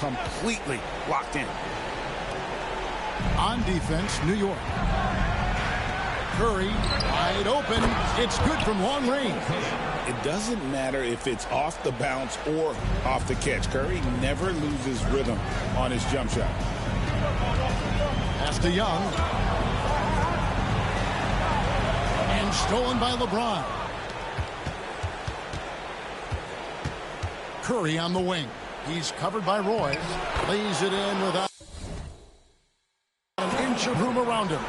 completely locked in. On defense, New York. Curry, wide open. It's good from long range. It doesn't matter if it's off the bounce or off the catch. Curry never loses rhythm on his jump shot. Pass to Young. And stolen by LeBron. Curry on the wing. He's covered by Royce. Lays it in without an inch of room around him.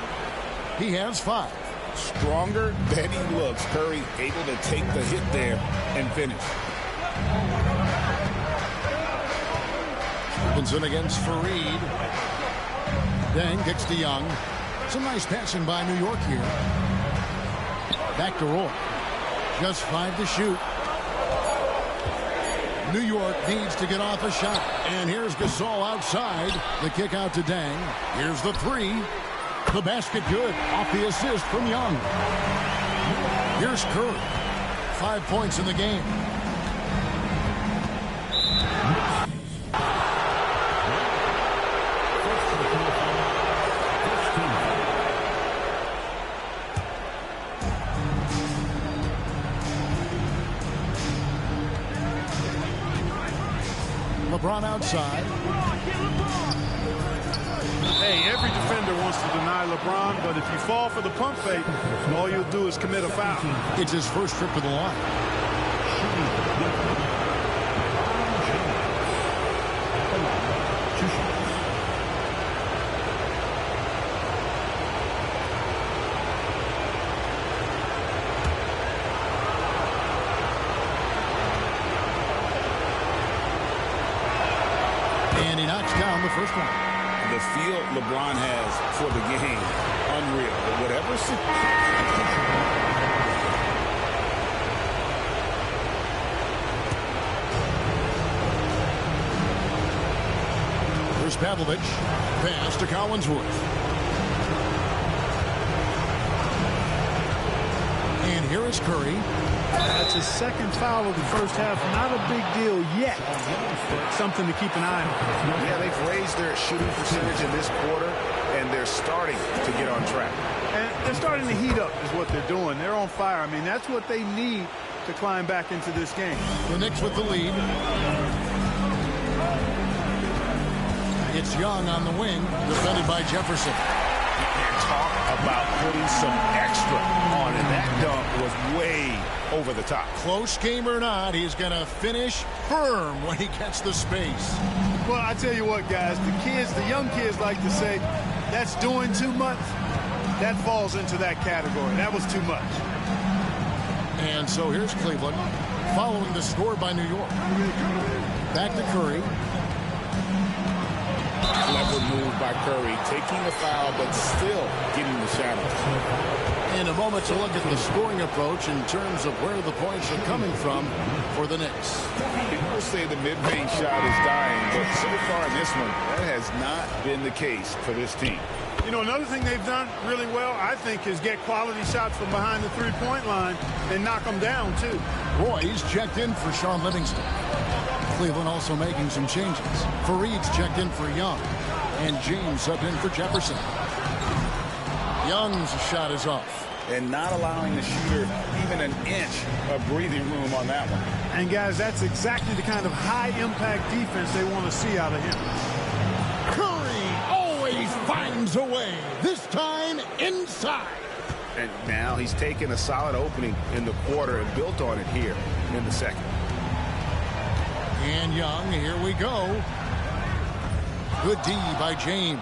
He has 5. Stronger than he looks. Curry able to take the hit there and finish. Robinson against Fareed. Deng kicks to Young. Some nice passing by New York here. Back to Roy. Just 5 to shoot. New York needs to get off a shot. And here's Gasol outside. The kick out to Deng. Here's the 3. The basket good. Off the assist from Young. Here's Curry. 5 points in the game. LeBron outside. Hey, every defender wants to deny LeBron, but if you fall for the pump fake, all you'll do is commit a foul. It's his first trip to the line. And he knocks down the first one. The feel LeBron has for the game, unreal. But whatever. Here's Pavlovich. Pass to Collinsworth. And here is Curry. That's his second foul of the first half. Not a big deal yet, but something to keep an eye on. Yeah, they've raised their shooting percentage in this quarter, and they're starting to get on track. And they're starting to heat up is what they're doing. They're on fire. I mean, that's what they need to climb back into this game. The Knicks with the lead. It's Young on the wing, defended by Jefferson. Talk about putting some extra on it. That dunk was way over the top. Close game or not, he's going to finish firm when he gets the space. Well, I tell you what, guys, the young kids like to say, that's doing too much. That falls into that category. That was too much. And so here's Cleveland, following the score by New York. Back to Curry. Clever move by Curry, taking the foul, but still getting the shadows. In a moment to look at the scoring approach in terms of where the points are coming from for the Knicks. People say the mid-range shot is dying, but so far in this one, that has not been the case for this team. You know, another thing they've done really well, I think, is get quality shots from behind the three-point line and knock them down, too. Roy's checked in for Sean Livingston. Cleveland also making some changes. Fareed's checked in for Young. And James subbed in for Jefferson. Young's shot is off. And not allowing the shooter even an inch of breathing room on that one. And, guys, that's exactly the kind of high-impact defense they want to see out of him. Curry always finds a way. This time inside. And now he's taken a solid opening in the quarter and built on it here in the second. And Young, here we go. Good D by James.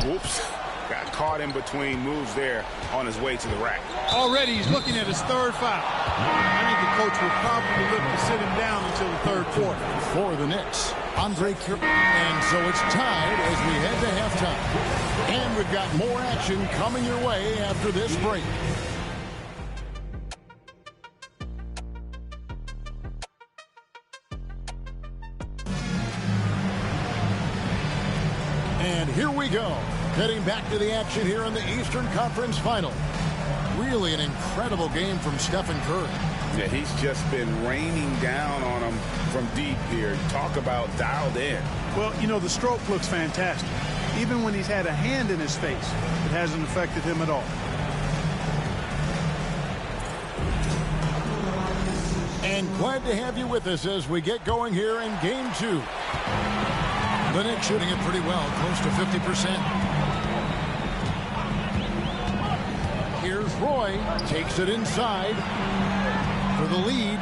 Whoops. Got caught in between moves there on his way to the rack. Already he's looking at his third foul. I think the coach will probably look to sit him down until the third quarter. For the Knicks, Andre Curry. And so it's tied as we head to halftime. And we've got more action coming your way after this break. And here we go. Heading back to the action here in the Eastern Conference Final. Really an incredible game from Stephen Curry. Yeah, he's just been raining down on him from deep here. Talk about dialed in. Well, you know, the stroke looks fantastic. Even when he's had a hand in his face, it hasn't affected him at all. And glad to have you with us as we get going here in game 2. The Knicks shooting it pretty well, close to 50%. Here's Roy, takes it inside for the lead.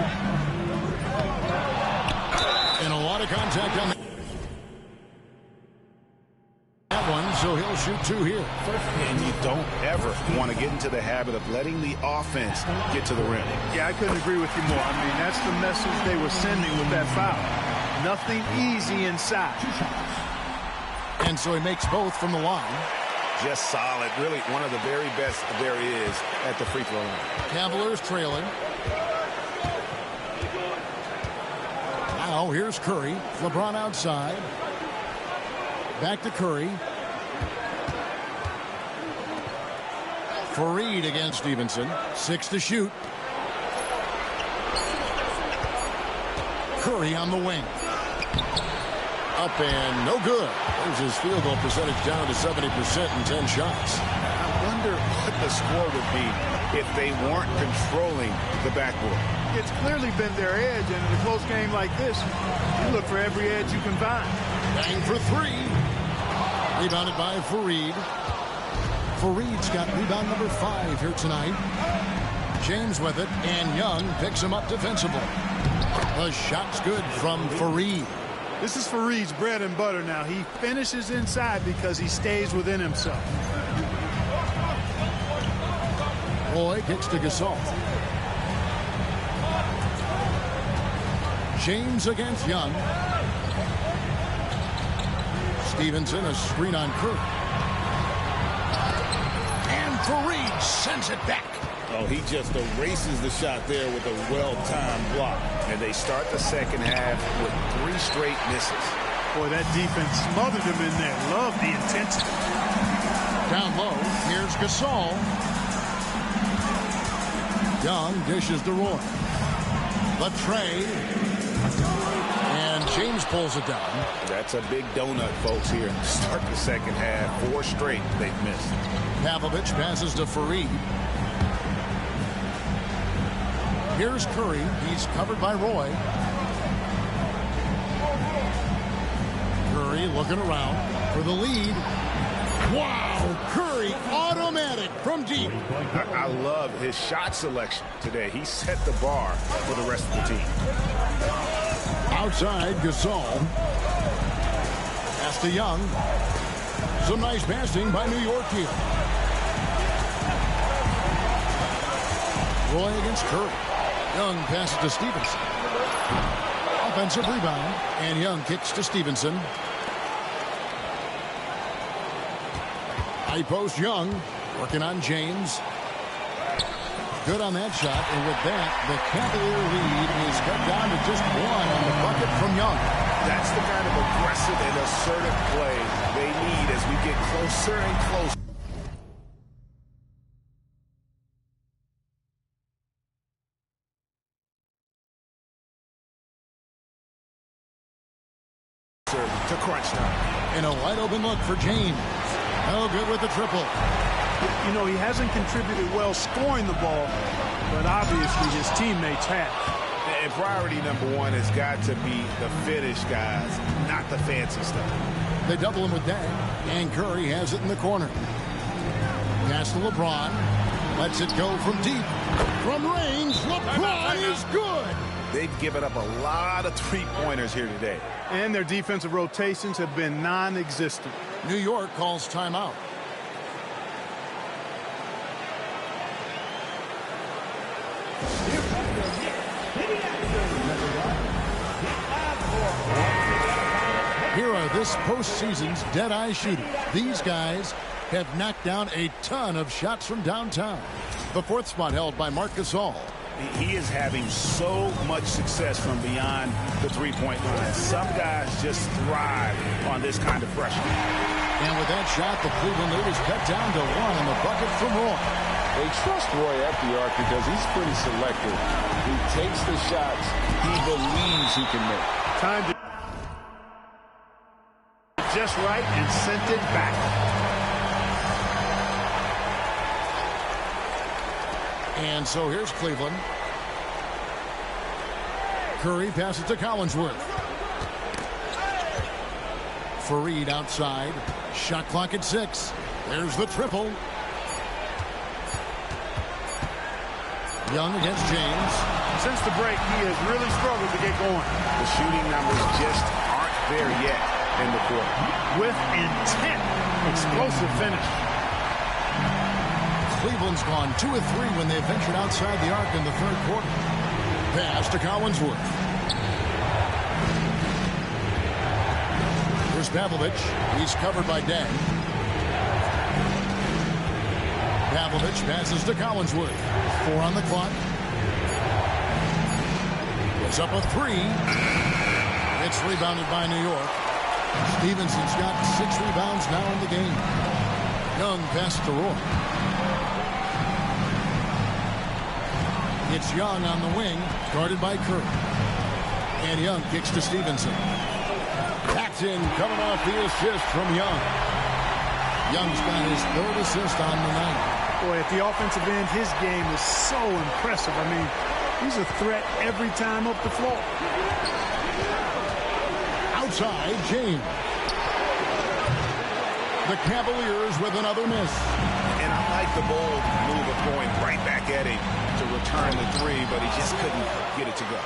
And a lot of contact on that one, so he'll shoot 2 here. And you don't ever want to get into the habit of letting the offense get to the rim. Yeah, I couldn't agree with you more. I mean, that's the message they were sending with that foul. Nothing easy inside. And so he makes both from the line. Just solid. Really one of the very best there is at the free throw line. Cavaliers trailing. Now here's Curry. LeBron outside. Back to Curry. Fareed against Stevenson. 6 to shoot. Curry on the wing. Up and no good. There's his field goal percentage down to 70% in 10 shots. I wonder what the score would be if they weren't controlling the backboard. It's clearly been their edge, and in a close game like this, you look for every edge you can find. Bang for 3. Rebounded by Fareed. Fareed's got rebound number 5 here tonight. James with it, and Young picks him up defensively. The shot's good from Fareed. This is Fareed's bread and butter now. He finishes inside because he stays within himself. Roy kicks to Gasol. James against Young. Stevenson, a screen on Curry. And Fareed sends it back. Oh, he just erases the shot there with a well-timed block. And they start the second half with 3 straight misses. Boy, that defense smothered him in there. Love the intensity. Down low, here's Gasol. Young dishes to Roy. The tray. And James pulls it down. That's a big donut, folks, here. Start the second half. 4 straight they've missed. Pavlovich passes to Fareed. Here's Curry. He's covered by Roy. Curry looking around for the lead. Wow! Curry automatic from deep. I love his shot selection today. He set the bar for the rest of the team. Outside, Gasol. Pass to Young. Some nice passing by New York here. Roy against Curry. Young passes to Stevenson. Offensive rebound, and Young kicks to Stevenson. High post Young, working on James. Good on that shot, and with that, the Cavalier lead is cut down to just 1 on the bucket from Young. That's the kind of aggressive and assertive play they need as we get closer and closer. To crunch time. And a wide open look for James. No good with the triple. You know, he hasn't contributed well scoring the ball, but obviously his teammates have. And priority number 1 has got to be the finish, guys, not the fancy stuff. They double him with Dang, and Curry has it in the corner. Pass to LeBron. Lets it go from deep. From range, LeBron is good. They've given up a lot of 3-pointers here today. And their defensive rotations have been non-existent. New York calls timeout. Here are this postseason's dead-eye shooters. These guys have knocked down a ton of shots from downtown. The 4th spot held by Marc Gasol. He is having so much success from beyond the 3-point line. Some guys just thrive on this kind of pressure. And with that shot, the Cleveland lead is cut down to 1 on the bucket from Roy. They trust Roy at the arc because he's pretty selective. He takes the shots he believes he can make. Time to just right and sent it back. And so here's Cleveland. Curry passes to Collinsworth. Fareed outside. Shot clock at 6. There's the triple. Young against James. Since the break, he has really struggled to get going. The shooting numbers just aren't there yet in the quarter. With intent, explosive finish. Cleveland's gone 2 of 3 when they've ventured outside the arc in the third quarter. Pass to Collinsworth. Here's Pavlovich. He's covered by Deng. Pavlovich passes to Collinsworth. 4 on the clock. It's up a 3. It's rebounded by New York. Stevenson's got 6 rebounds now in the game. Young passes to Roy. It's Young on the wing, guarded by Curry. And Young kicks to Stevenson. Paxton coming off the assist from Young. Young's got his 3rd assist on the night. Boy, at the offensive end, his game is so impressive. I mean, he's a threat every time up the floor. Outside, James. The Cavaliers with another miss. And I like the bold move of going right back at him to return the 3, but he just couldn't get it to go.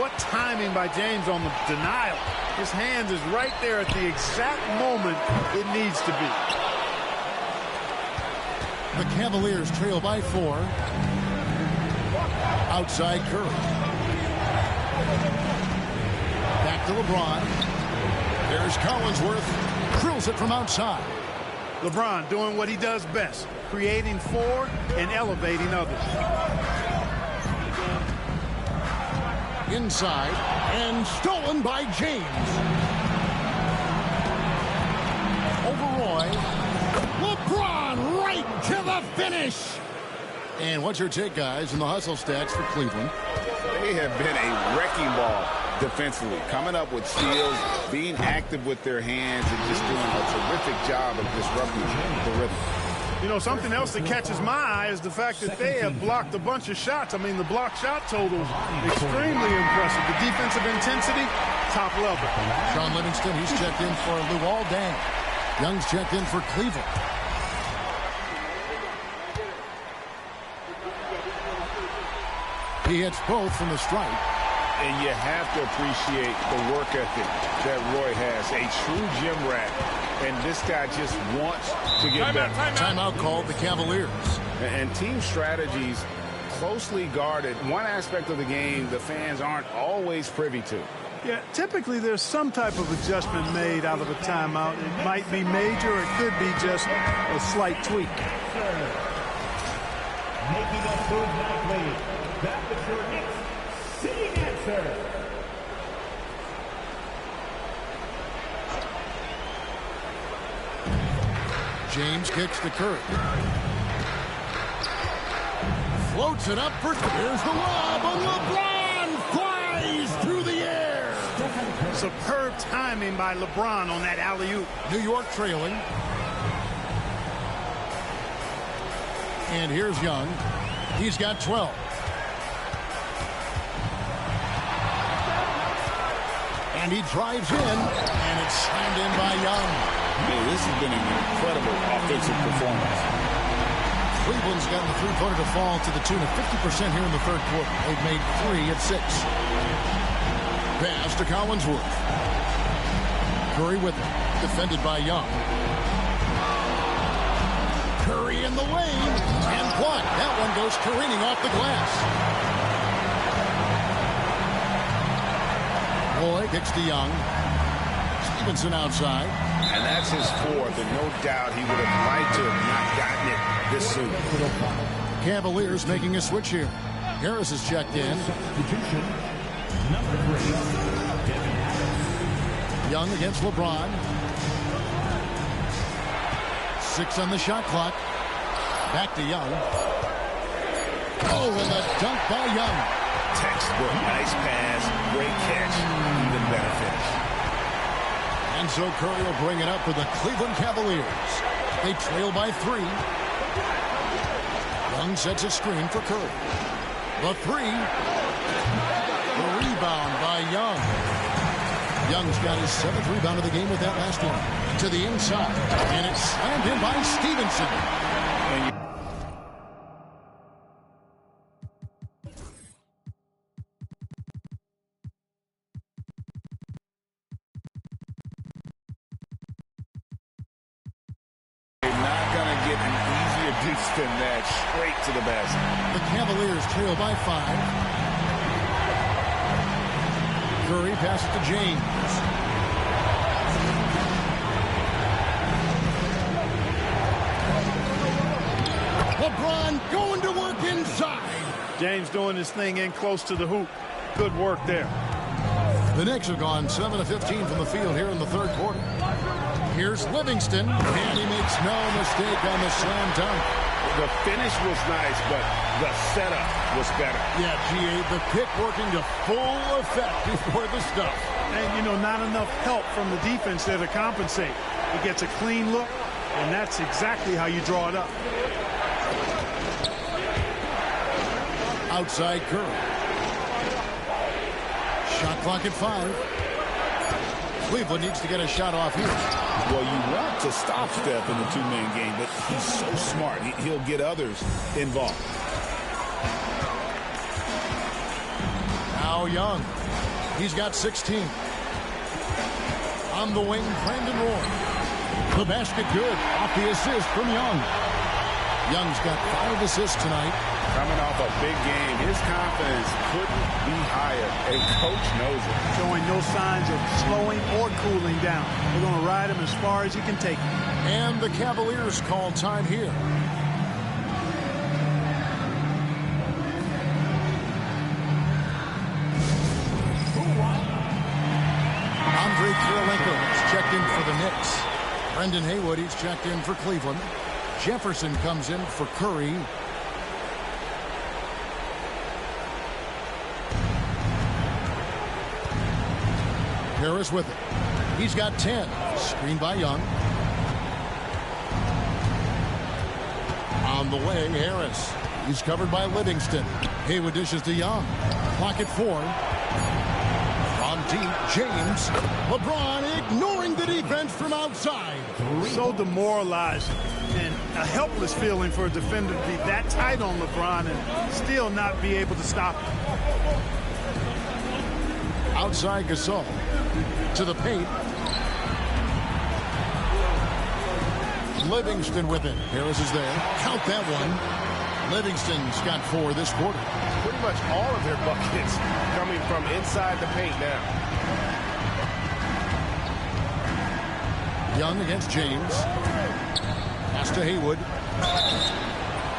What timing by James on the denial. His hand is right there at the exact moment it needs to be. The Cavaliers trail by 4. Outside Curry. Back to LeBron. There's Collinsworth. Drills it from outside. LeBron doing what he does best, creating for and elevating others. Inside and stolen by James. Over Roy. LeBron right to the finish. And what's your take, guys, in the hustle stats for Cleveland? They have been a wrecking ball defensively, coming up with steals, being active with their hands, and just doing a terrific job of disrupting the rhythm. You know, something else that catches my eye is the fact that they have blocked a bunch of shots. I mean, the block shot total extremely impressive. The defensive intensity, top level. Sean Livingston, he's checked in for Luol Deng. Young's checked in for Cleveland. He hits both from the stripe. And you have to appreciate the work ethic that Roy has. A true gym rat. And this guy just wants to get better. Timeout called the Cavaliers. And team strategies closely guarded. One aspect of the game the fans aren't always privy to. Yeah, typically there's some type of adjustment made out of a timeout. It might be major, or it could be just a slight tweak. Making up those likely. That was your next sitting answer. James kicks to Curry. Floats it up for two. Here's the lob, and LeBron flies through the air. Superb timing by LeBron on that alley-oop. New York trailing. And here's Young. He's got 12. And he drives in, and it's slammed in by Young. Man, this has been an incredible offensive performance. Cleveland's gotten the three-pointer to fall to the tune of 50% here in the third quarter. They've made 3 of 6. Pass to Collinsworth. Curry with it. Defended by Young. Curry in the lane. And what? That one goes careening off the glass. Roy kicks to Young. Stevenson outside. And that's his 4th, and no doubt he would have liked to have not gotten it this soon. Cavaliers making a switch here. Harris is checked in. Substitution, number 3. Young against LeBron. 6 on the shot clock. Back to Young. Oh, and the dunk by Young. Textbook. Nice pass. Great catch. Even better finish. And so Curry will bring it up for the Cleveland Cavaliers. They trail by 3. Young sets a screen for Curry. The 3. The rebound by Young. Young's got his 7th rebound of the game with that last one. To the inside. And it's slammed in by Stevenson. Than that, straight to the basket. The Cavaliers trail by 5. Curry passes to James. LeBron going to work inside. James doing his thing in close to the hoop. Good work there. The Knicks have gone 7 of 15 from the field here in the third quarter. Here's Livingston, and he makes no mistake on the slam dunk. The finish was nice, but the setup was better. Yeah, G.A., the pick working to full effect before the stuff. And, you know, not enough help from the defense there to compensate. He gets a clean look, and that's exactly how you draw it up. Outside Curry. Shot clock at 5. Cleveland needs to get a shot off here. Well, you want to stop Steph in the two-man game, but he's so smart. He'll get others involved. Now Young. He's got 16. On the wing, Brandon Roy. The basket good. Off the assist from Young. Young's got 5 assists tonight. Coming off a big game, his confidence couldn't be higher. A coach knows it. Showing no signs of slowing or cooling down. They're going to ride him as far as he can take him. And the Cavaliers call time here. Andre Kirilenko is checked in for the Knicks. Brendan Haywood, he's checked in for Cleveland. Jefferson comes in for Curry. Harris with it. He's got 10. Screen by Young. On the way, Harris. He's covered by Livingston. Haywood dishes to Young. Clock at 4. On deep, James. LeBron ignoring the defense from outside. So demoralizing and a helpless feeling for a defender to be that tight on LeBron and still not be able to stop him. Outside Gasol. To the paint. Livingston with it. Harris is there. Count that one. Livingston's got 4 this quarter. Pretty much all of their buckets coming from inside the paint now. Young against James. Pass to Haywood.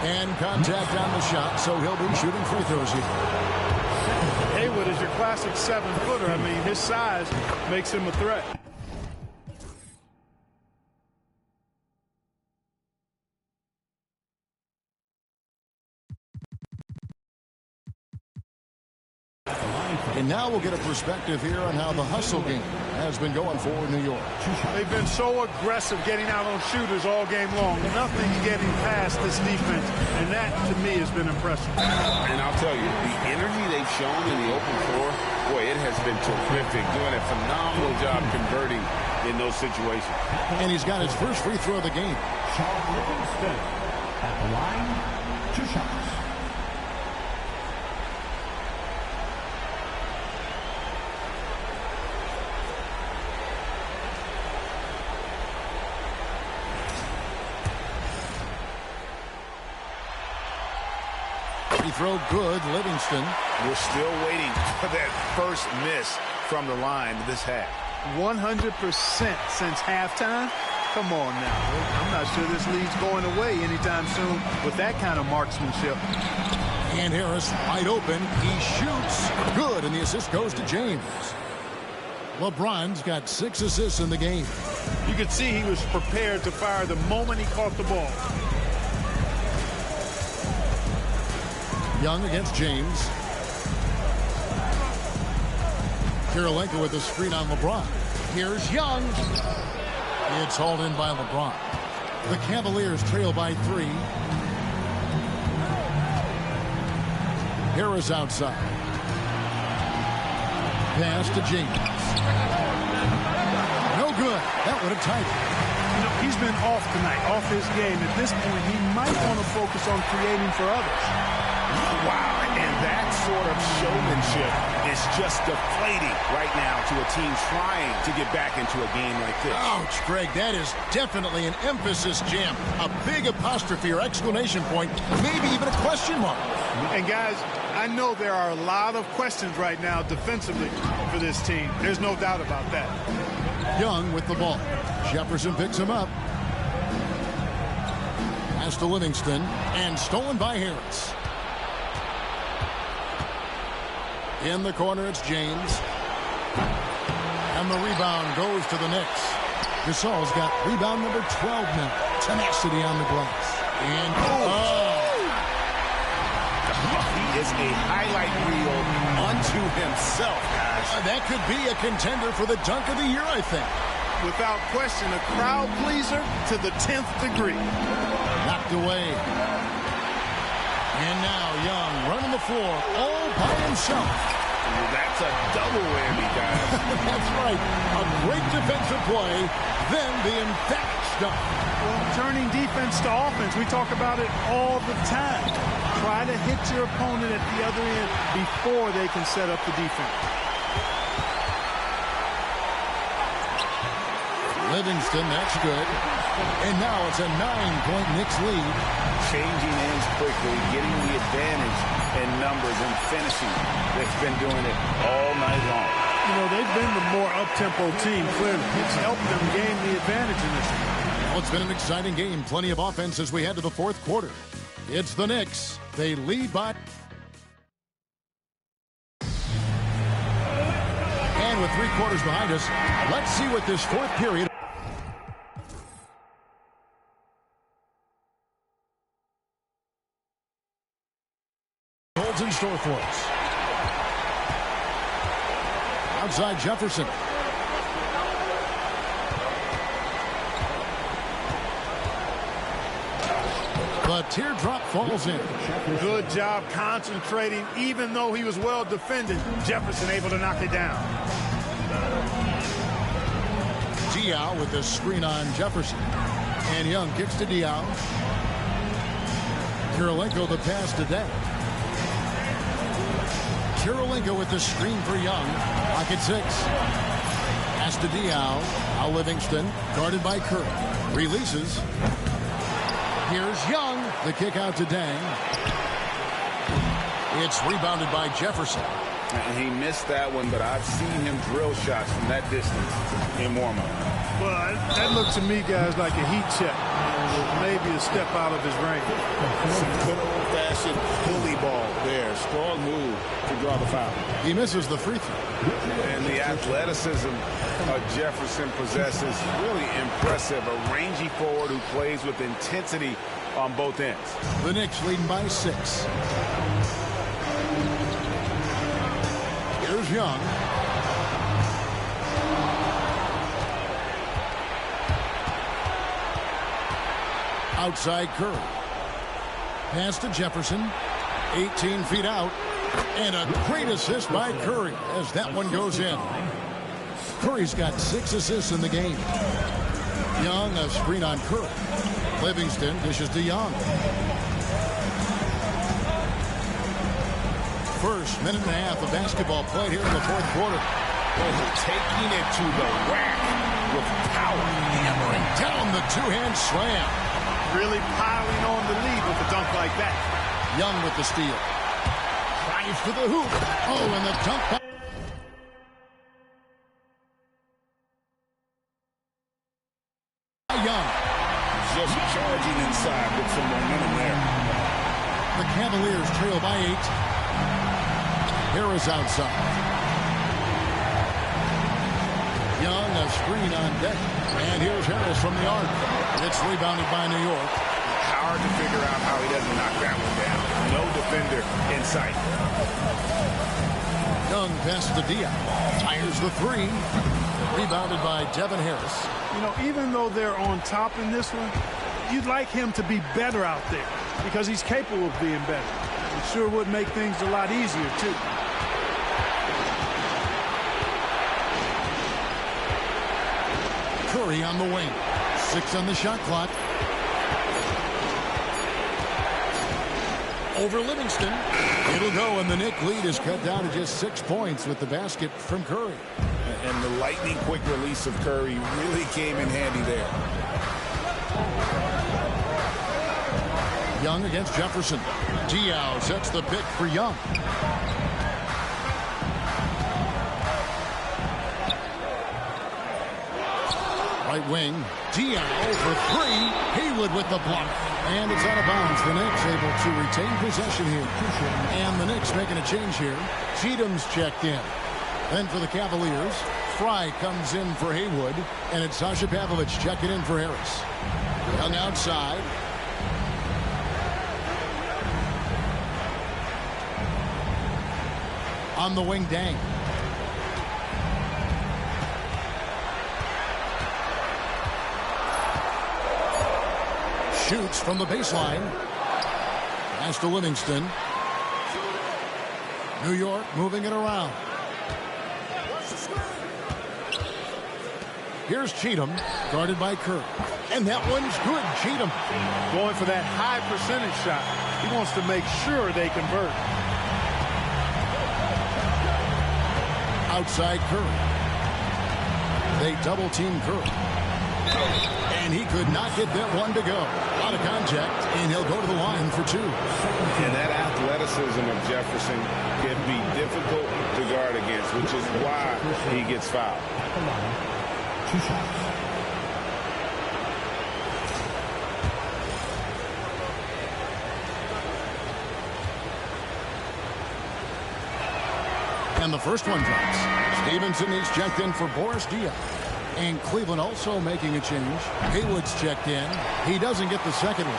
And contact on the shot, so he'll be shooting free throws here. Haywood is your classic 7-footer. I mean, his size makes him a threat. And now we'll get a perspective here on how the hustle game has been going for New York. They've been so aggressive getting out on shooters all game long. Nothing getting past this defense, and that, to me, has been impressive. And I'll tell you, the energy they've shown in the open floor, boy, it has been terrific. Doing a phenomenal job converting in those situations. And he's got his first free throw of the game. Livingston at the line, 2 shots. Free throw good, Livingston. We're still waiting for that first miss from the line this half. 100% since halftime. Come on now. I'm not sure this lead's going away anytime soon with that kind of marksmanship. And Harris wide open. He shoots. Good, and the assist goes to James. LeBron's got 6 assists in the game. You could see he was prepared to fire the moment he caught the ball. Young against James. Kirilenko with the screen on LeBron. Here's Young. It's hauled in by LeBron. The Cavaliers trail by 3. Harris outside. Pass to James. No good. That would have tied it. You know, he's been off tonight, off his game. At this point, he might want to focus on creating for others. Wow, and that sort of showmanship is just deflating right now to a team trying to get back into a game like this. Ouch, Greg, that is definitely an emphasis jam. A big apostrophe or exclamation point, maybe even a question mark. And guys, I know there are a lot of questions right now defensively for this team. There's no doubt about that. Young with the ball. Jefferson picks him up. Pass to Livingston, and stolen by Harris. In the corner, it's James. And the rebound goes to the Knicks. Gasol's got rebound number 12 now. Tenacity on the glass. And He is a highlight reel unto himself, guys. that could be a contender for the dunk of the year, I think. Without question, a crowd pleaser to the 10th degree. Knocked away. And now Young running the floor all by himself. That's a double whammy, guys. That's right. A great defensive play, then the emphatic stuff. Well, turning defense to offense, we talk about it all the time. Try to hit your opponent at the other end before they can set up the defense. Livingston, that's good. And now it's a 9-point Knicks lead. Changing ends quickly, getting the advantage in numbers and finishing. They've been doing it all night long. You know, they've been the more up-tempo team, clearly. It's helped them gain the advantage in this one. Well, it's been an exciting game. Plenty of offense as we head to the fourth quarter. It's the Knicks. They lead by... And with 3 quarters behind us, let's see what this fourth period... holds in store for us. Outside Jefferson. The teardrop falls in. Good job concentrating. Even though he was well defended, Jefferson able to knock it down. Diaw with the screen on Jefferson. And Young kicks to Diaw. Kirilenko the pass to Deng. Kirilenko with the screen for Young. Pocket 6. Pass to Diaw. Now Livingston, guarded by Curry. Releases. Here's Young. The kick out to Deng. It's rebounded by Jefferson. And he missed that one, but I've seen him drill shots from that distance in warm-up. Well, that looked to me, guys, like a heat check. Maybe a step out of his range. Some good old-fashioned pulley ball there. Strong move to draw the foul. He misses the free throw. And the athleticism Jefferson possesses, really impressive. A rangy forward who plays with intensity on both ends. The Knicks leading by 6. Here's Young. Outside Curry. Pass to Jefferson. 18 feet out. And a great assist by Curry as that one goes in. Curry's got 6 assists in the game. Young, a screen on Curry. Livingston dishes to Young. First minute and a half of basketball played here in the fourth quarter. Taking it to the rack with power. Hammering down the two-hand slam. Really piling on the lead with a dunk like that. Young with the steal. Drives to the hoop. Oh, and the dunk by Young. Just charging inside with some momentum there. The Cavaliers trail by 8. Harris outside. Young, a screen on deck. And here's Harris from the arc. It's rebounded by New York. How hard to figure out how he doesn't knock that one down. No defender in sight. Young passes to Diaz. Fires the three. Rebounded by Devin Harris. You know, even though they're on top in this one, you'd like him to be better out there because he's capable of being better. It sure would make things a lot easier, too. Curry on the wing. 6 on the shot clock. Over Livingston. It'll go, and the Knicks lead is cut down to just 6 points with the basket from Curry. And the lightning-quick release of Curry really came in handy there. Young against Jefferson. Diaz sets the pick for Young. Right wing. Diaz for 3. Haywood with the block. And it's out of bounds. The Knicks able to retain possession here. And the Knicks making a change here. Cheatham's checked in. Then for the Cavaliers, Fry comes in for Haywood. And it's Sasha Pavlovich checking in for Harris. Young outside. On the wing, Dang. Shoots from the baseline. Pass to Livingston. New York moving it around. Here's Cheatham, guarded by Curry. And that one's good. Cheatham going for that high percentage shot. He wants to make sure they convert. Outside Curry. They double team Curry. And he could not get that one to go. Out of contact, and he'll go to the line for 2. And that athleticism of Jefferson can be difficult to guard against, which is why he gets fouled. 2 shots. And the first one drops. Stevenson is checked in for Boris Diaw. And Cleveland also making a change. Haywood's checked in. He doesn't get the second one.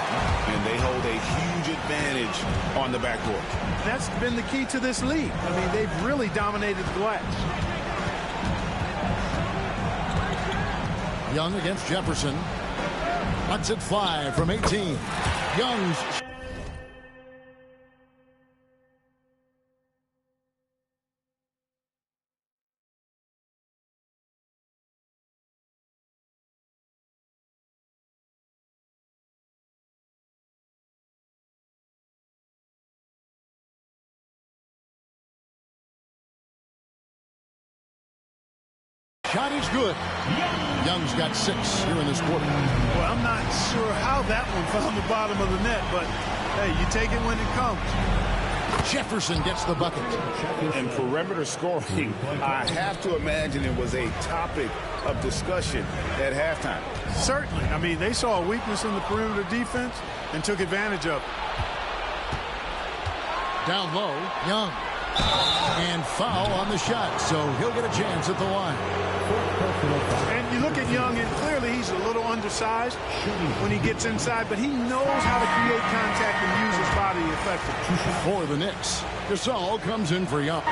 And they hold a huge advantage on the backcourt. That's been the key to this league. I mean, they've really dominated the glass. Young against Jefferson. Lets it fly from 18. Young's... shot is good. Young's got 6 here in this quarter. Well, I'm not sure how that one found the bottom of the net, but hey, you take it when it comes. Jefferson gets the bucket. And perimeter scoring, I have to imagine it was a topic of discussion at halftime. Certainly. I mean, they saw a weakness in the perimeter defense and took advantage of it. Down low, Young. And foul on the shot, so he'll get a chance at the line. And you look at Young, and clearly he's a little undersized when he gets inside, but he knows how to create contact and use his body effectively. For the Knicks, Gasol comes in for Young.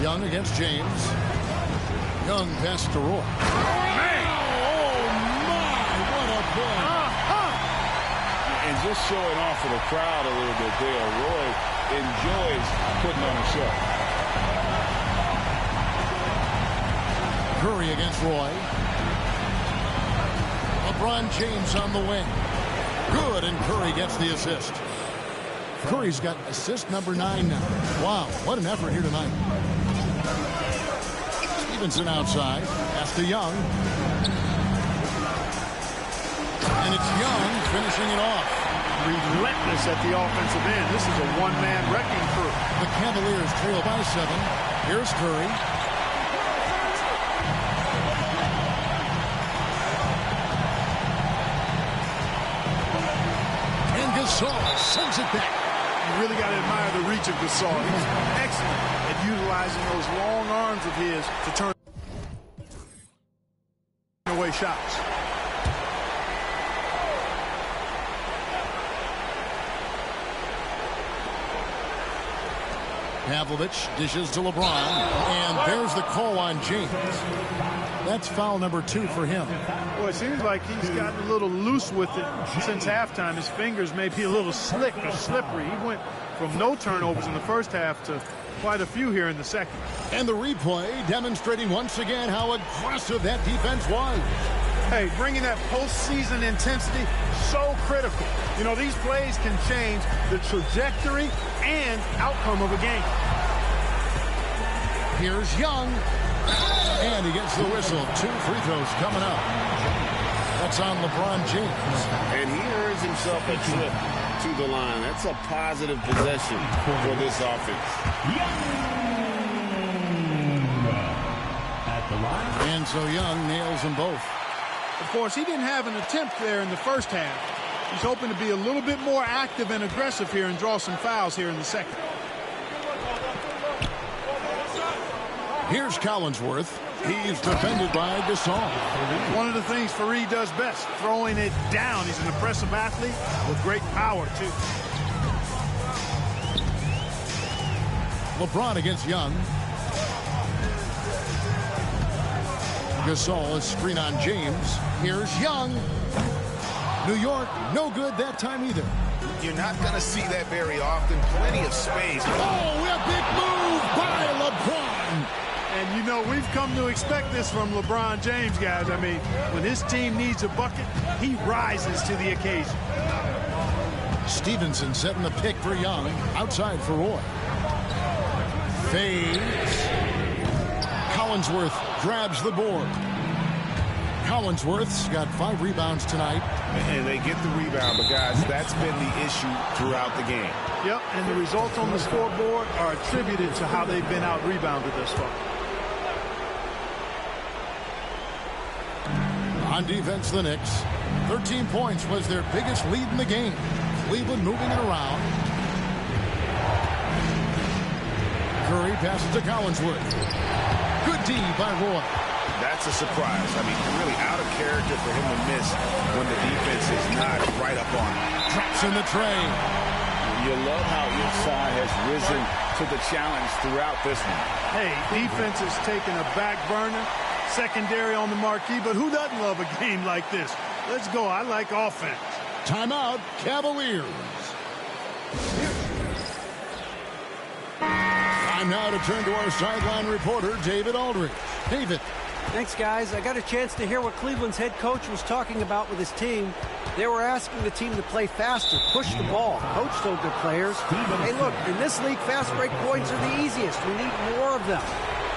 Young against James. Young pass to Roy. Man! Oh, my! What a play! And just showing off for the crowd a little bit there. Roy enjoys putting on a show. Curry against Roy. LeBron James on the wing. Good, and Curry gets the assist. Curry's got assist number 9 now. Wow, what an effort here tonight. Stevenson outside. Pass to Young. And it's Young finishing it off. Relentless at the offensive end. This is a one-man wrecking crew. The Cavaliers trail by 7. Here's Curry. And Gasol sends it back. You really got to admire the reach of Gasol. He's excellent at utilizing those long arms of his to turn away shots. Pavlovich dishes to LeBron, and there's the call on James. That's foul number 2 for him. Well, it seems like he's gotten a little loose with it since halftime. His fingers may be a little slick or slippery. He went from no turnovers in the first half to quite a few here in the second. And the replay demonstrating once again how aggressive that defense was. Hey, bringing that postseason intensity, so critical. You know, these plays can change the trajectory and outcome of a game. Here's Young. And he gets the whistle. 2 free throws coming up. That's on LeBron James. And he earns himself a trip to the line. That's a positive possession for this offense. At the line. And so Young nails them both. Of course, he didn't have an attempt there in the first half. He's hoping to be a little bit more active and aggressive here and draw some fouls here in the second. Here's Collinsworth. He's defended by Gasol. One of the things Fareed does best, throwing it down. He's an impressive athlete with great power, too. LeBron against Young. Gasol, a screen on James. Here's Young. New York, no good that time either. You're not going to see that very often. Plenty of space. Oh, a big move by LeBron. And, you know, we've come to expect this from LeBron James, guys. I mean, when his team needs a bucket, he rises to the occasion. Stevenson setting the pick for Young. Outside for Roy. Fades. Collinsworth grabs the board. Collinsworth's got 5 rebounds tonight. And they get the rebound, but guys, that's been the issue throughout the game. Yep, and the results on the scoreboard are attributed to how they've been out-rebounded thus far. On defense, the Knicks. 13 points was their biggest lead in the game. Cleveland moving it around. Curry passes to Collinsworth. Good D by Roy. That's a surprise. I mean, really out of character for him to miss when the defense is not right up on him. Drops in the tray. You love how each side has risen to the challenge throughout this one. Hey, defense has taken a back burner, secondary on the marquee, but who doesn't love a game like this? Let's go. I like offense. Timeout, Cavaliers. Time now to turn to our sideline reporter, David Aldridge. David. Thanks, guys. I got a chance to hear what Cleveland's head coach was talking about with his team. They were asking the team to play faster, push the ball. Coach told their players, hey, look, in this league, fast break points are the easiest. We need more of them.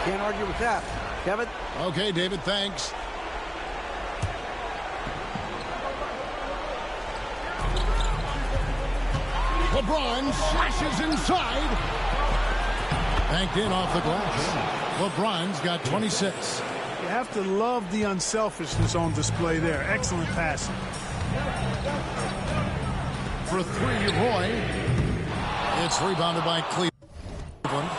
Can't argue with that. Kevin? Okay, David, thanks. LeBron slashes inside. Banked in off the glass. LeBron's got 26. You have to love the unselfishness on display there. Excellent passing. For 3, Roy. It's rebounded by Cleveland.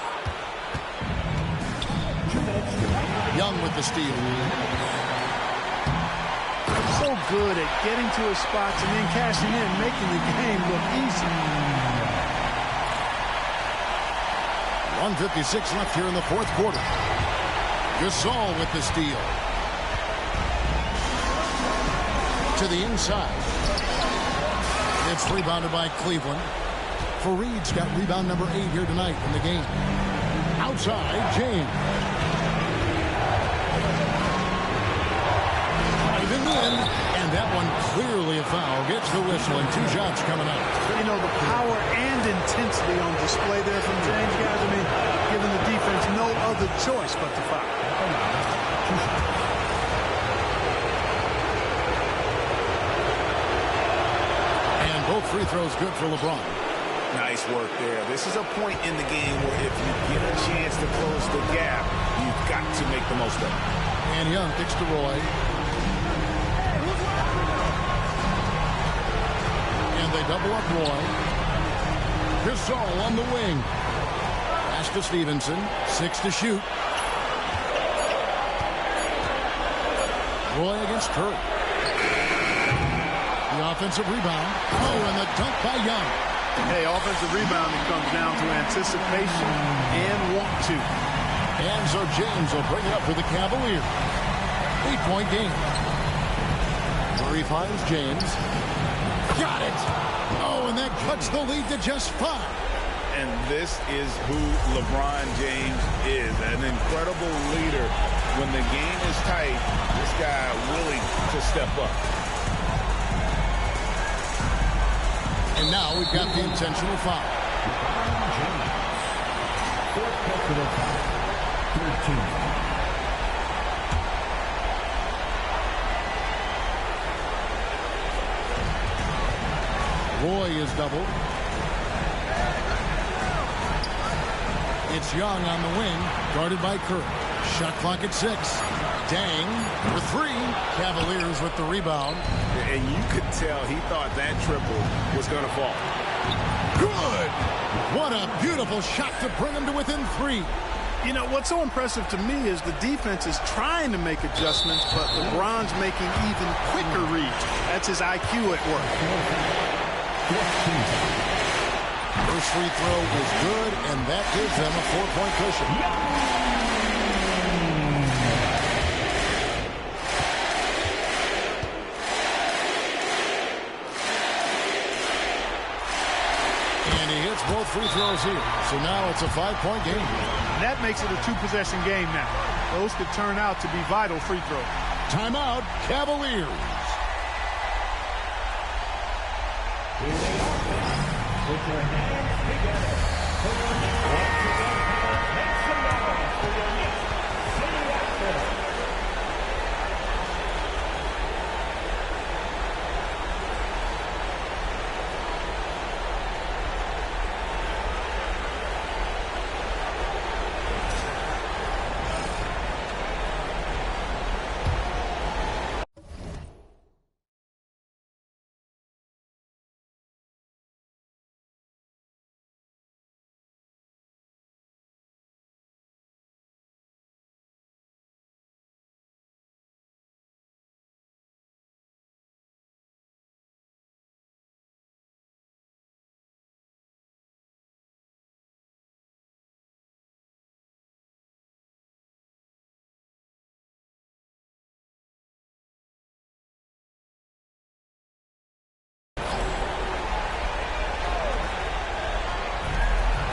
Young with the steal. So good at getting to his spots and then cashing in, making the game look easy. 1:56 left here in the 4th quarter. Gasol with the steal. To the inside. It's rebounded by Cleveland. Fareed's got rebound number 8 here tonight in the game. Outside, James. Driving in, and that one clearly a foul. Gets the whistle, and 2 shots coming up. You know, the power and intensity on display there from James, guys. I mean, giving the defense no other choice but to foul. And both free throws good for LeBron. Nice work there. This is a point in the game where if you get a chance to close the gap, you've got to make the most of it. And Young kicks to Roy. And they double up Roy. Gasol on the wing. Pass to Stevenson. 6 to shoot. Roy against Curry. The offensive rebound. Oh, and the dunk by Young. Hey, offensive rebounding comes down to anticipation and want to. And so James will bring it up for the Cavaliers. 8-point game. Murray finds James. Got it. Oh, and that cuts the lead to just 5. And this is who LeBron James is, an incredible leader. When the game is tight, this guy willing to step up. And now we've got the intentional foul. Roy is doubled. It's Young on the wing, guarded by Curry. Shot clock at 6. Dang for 3. Cavaliers with the rebound. And you could tell he thought that triple was going to fall. Good! What a beautiful shot to bring him to within 3. You know, what's so impressive to me is the defense is trying to make adjustments, but LeBron's making even quicker reads. That's his IQ at work. First free throw is good, and that gives them a 4-point cushion. And he hits both free throws here. So now it's a 5-point game. And that makes it a 2-possession game now. Those could turn out to be vital free throws. Timeout, Cavaliers. Put your hands together. Put your hands together. Make some noise for your next city after.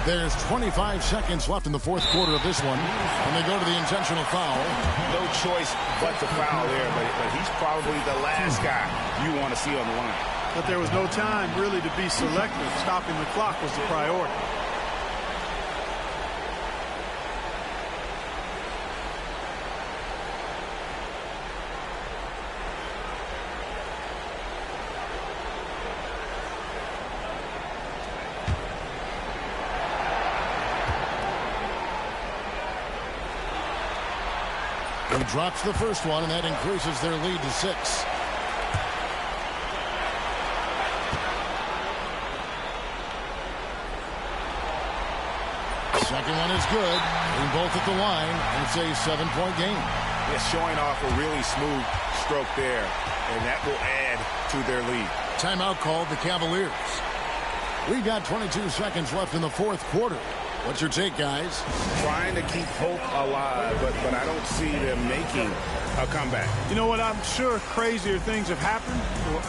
There's 25 seconds left in the fourth quarter of this one, and they go to the intentional foul. No choice but to foul there, but he's probably the last guy you want to see on the line. But there was no time really to be selective. Stopping the clock was the priority. He drops the first one, and that increases their lead to 6. Second one is good. They both at the line, and it's a 7-point game. Yeah, showing off a really smooth stroke there, and that will add to their lead. Timeout called the Cavaliers. We've got 22 seconds left in the fourth quarter. What's your take, guys? Trying to keep hope alive, but I don't see them making a comeback. You know what? I'm sure crazier things have happened,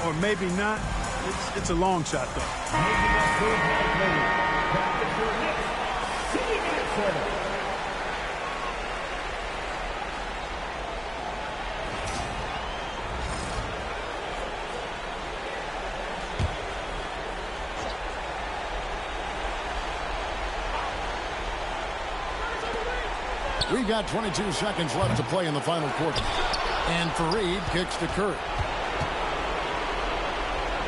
or maybe not. It's a long shot, though. We've got 22 seconds left to play in the final quarter. And Fareed kicks to Curry.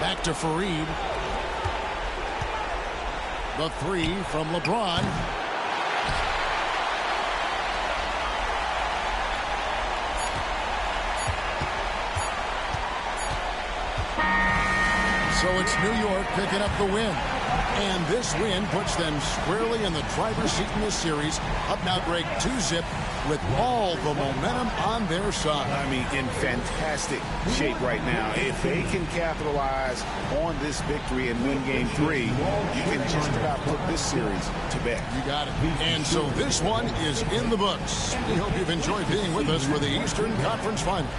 Back to Fareed. The three from LeBron. So it's New York picking up the win. And this win puts them squarely in the driver's seat in this series. Up now, Greg, 2-zip with all the momentum on their side. I mean, in fantastic shape right now. If they can capitalize on this victory and win game 3, you can just about put this series to bed. You got it. And so this one is in the books. We hope you've enjoyed being with us for the Eastern Conference Finals.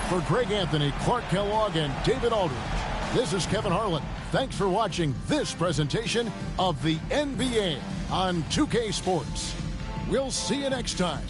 For Greg Anthony, Clark Kellogg, and David Aldridge, this is Kevin Harlan. Thanks for watching this presentation of the NBA on 2K Sports. We'll see you next time.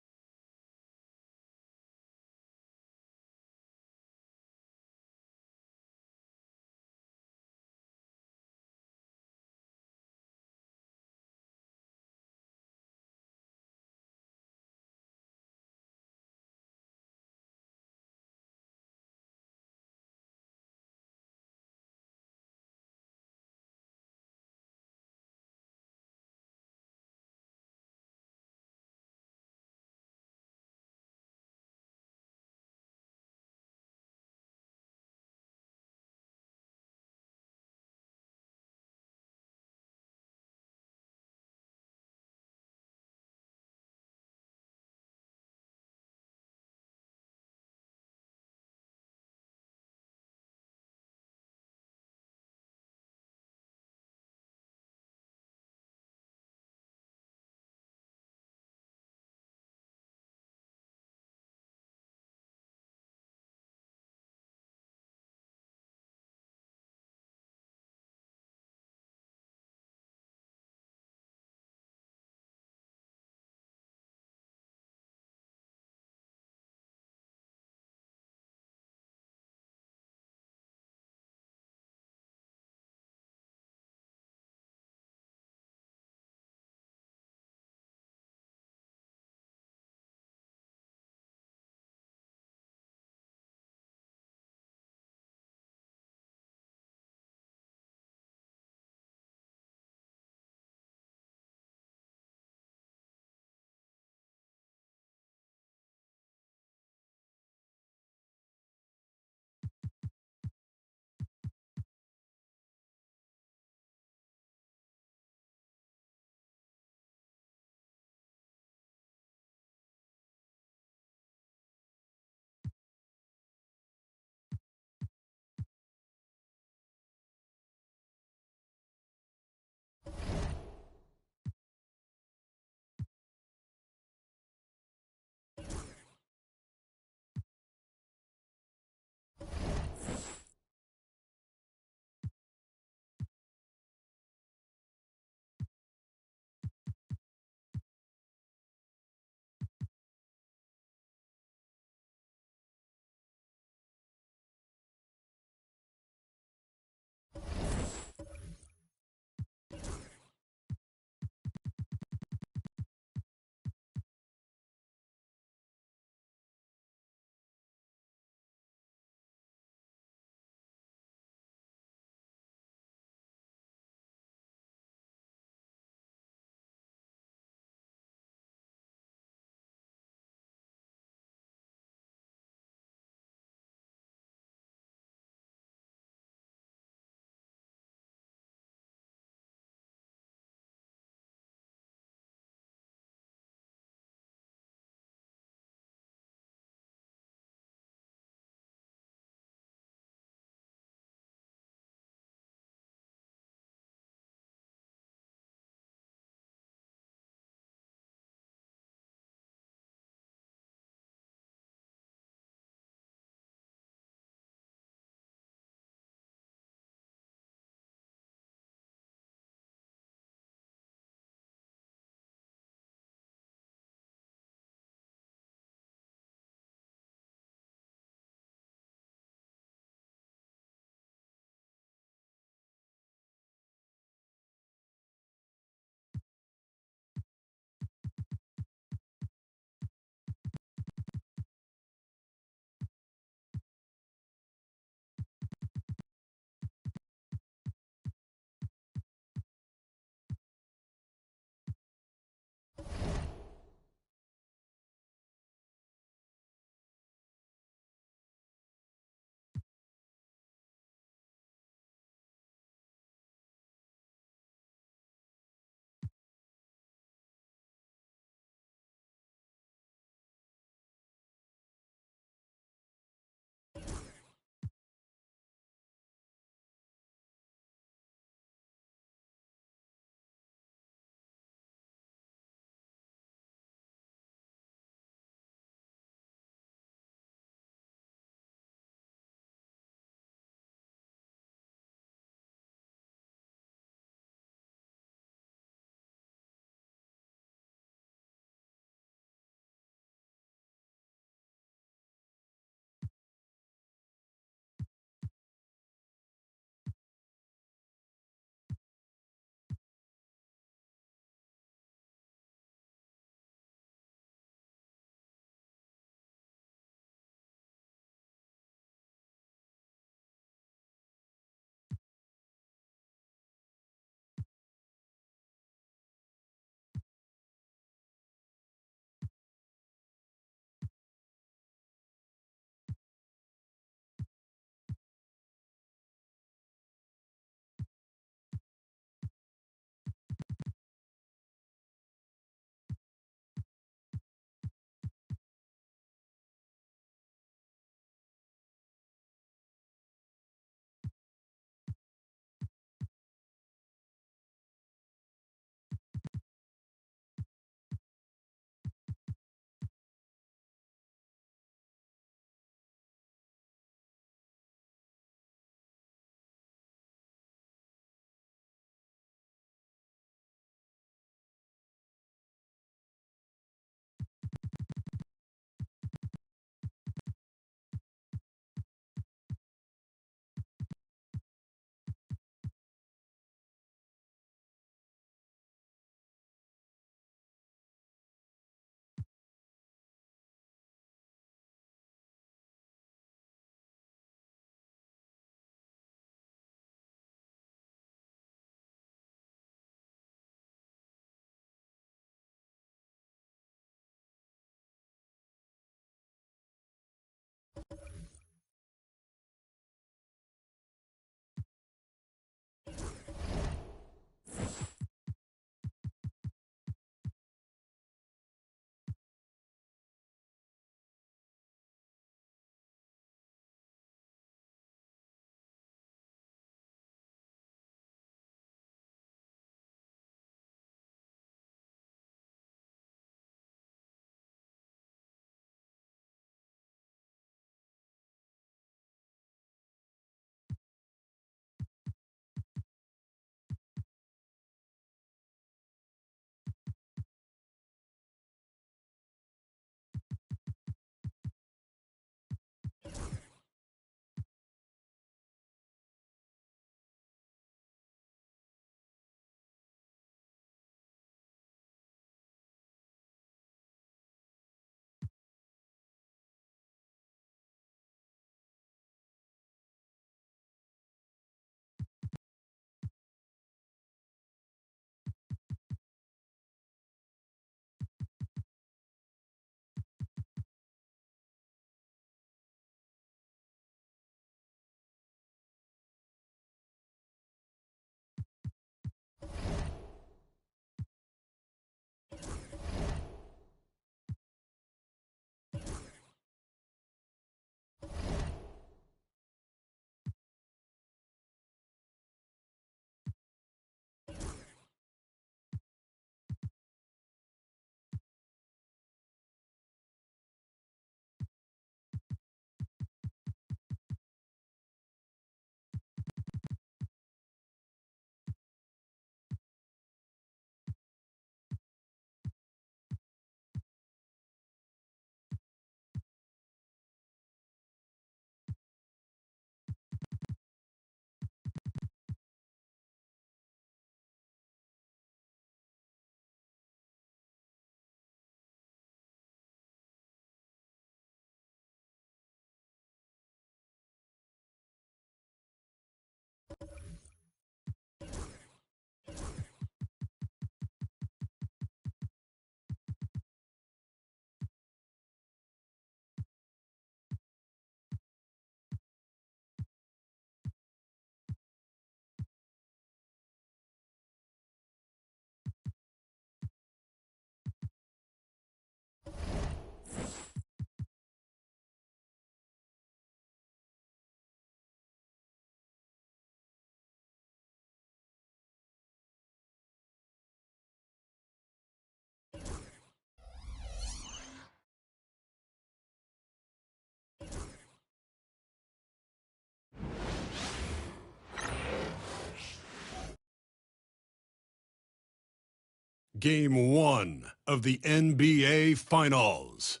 Game 1 of the NBA Finals.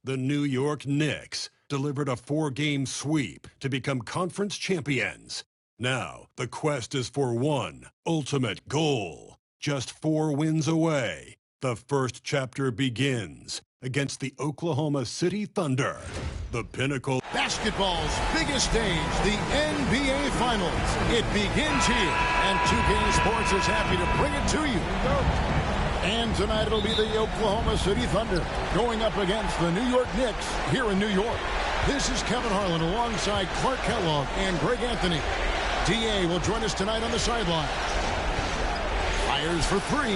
The New York Knicks delivered a 4-game sweep to become conference champions. Now, the quest is for one ultimate goal. Just 4 wins away. The first chapter begins against the Oklahoma City Thunder. The pinnacle. Basketball's biggest stage, the NBA Finals. It begins here, and 2K Sports is happy to bring it to you. And tonight it'll be the Oklahoma City Thunder going up against the New York Knicks here in New York. This is Kevin Harlan alongside Clark Kellogg and Greg Anthony. DA will join us tonight on the sideline. Fires for 3.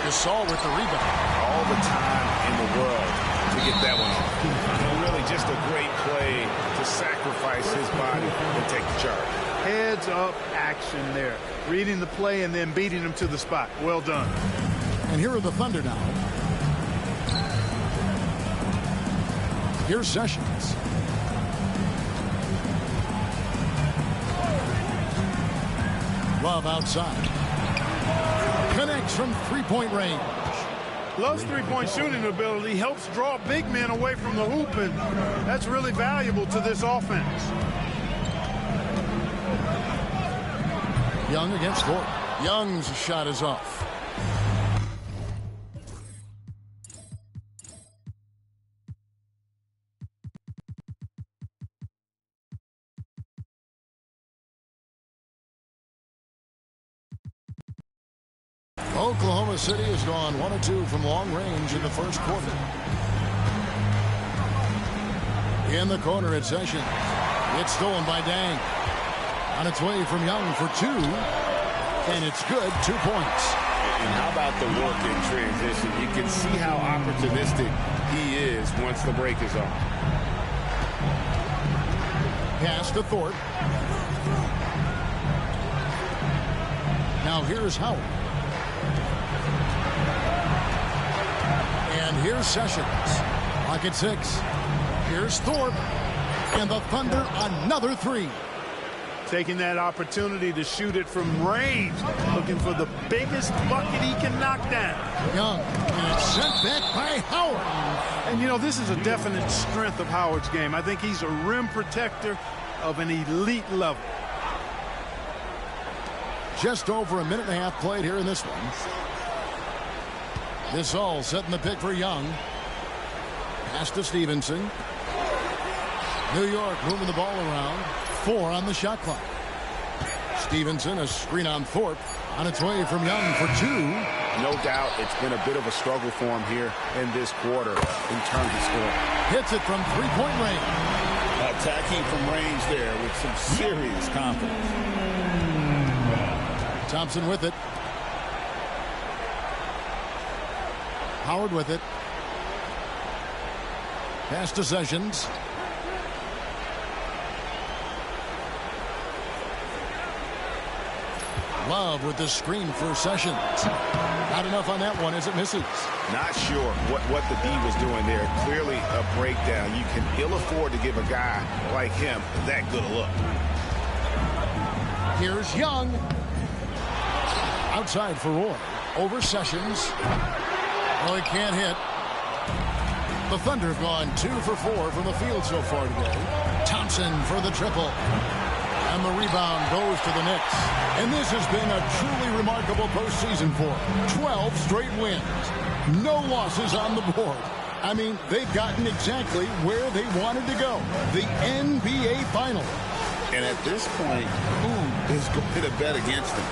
Gasol with the rebound. All the time in the world to get that one off. Really just a great play to sacrifice his body and take the charge. Heads up action there. Reading the play and then beating him to the spot. Well done. And here are the Thunder now. Here's Sessions. Love outside. Connects from three-point range. Love's three-point shooting ability helps draw big men away from the hoop, and that's really valuable to this offense. Young against Thorpe. Young's shot is off. Oklahoma City has gone 1 of 2 from long range in the first quarter. In the corner at Sessions. It's stolen by Dang. On its way from Young for 2. And it's good. 2 points. And how about the work in transition? You can see how opportunistic he is once the break is on. Pass to Thorpe. Now here's Howard. And here's Sessions. Clock at 6. Here's Thorpe. And the Thunder another 3. Taking that opportunity to shoot it from range. Looking for the biggest bucket he can knock down. Young. And it's sent back by Howard. And, you know, this is a definite strength of Howard's game. I think he's a rim protector of an elite level. Just over a minute and a half played here in this one. This all setting the pick for Young. Pass to Stevenson. New York moving the ball around. 4 on the shot clock. Stevenson, a screen on Thorpe. On its way from Young for 2. No doubt it's been a bit of a struggle for him here in this quarter in terms of scoring. Hits it from three-point range. Attacking from range there with some serious confidence. Thompson with it. Howard with it. Pass to Sessions. Love with the screen for Sessions. Not enough on that one as it misses. Not sure what the D was doing there. Clearly a breakdown. You can ill afford to give a guy like him that good a look. Here's Young. Outside for Roy. Over Sessions. Oh, he can't hit. The Thunder have gone 2 for 4 from the field so far today. Thompson for the triple. And the rebound goes to the Knicks. And this has been a truly remarkable postseason for them. 12 straight wins. No losses on the board. I mean, they've gotten exactly where they wanted to go. The NBA Finals. And at this point, who is going to bet against them?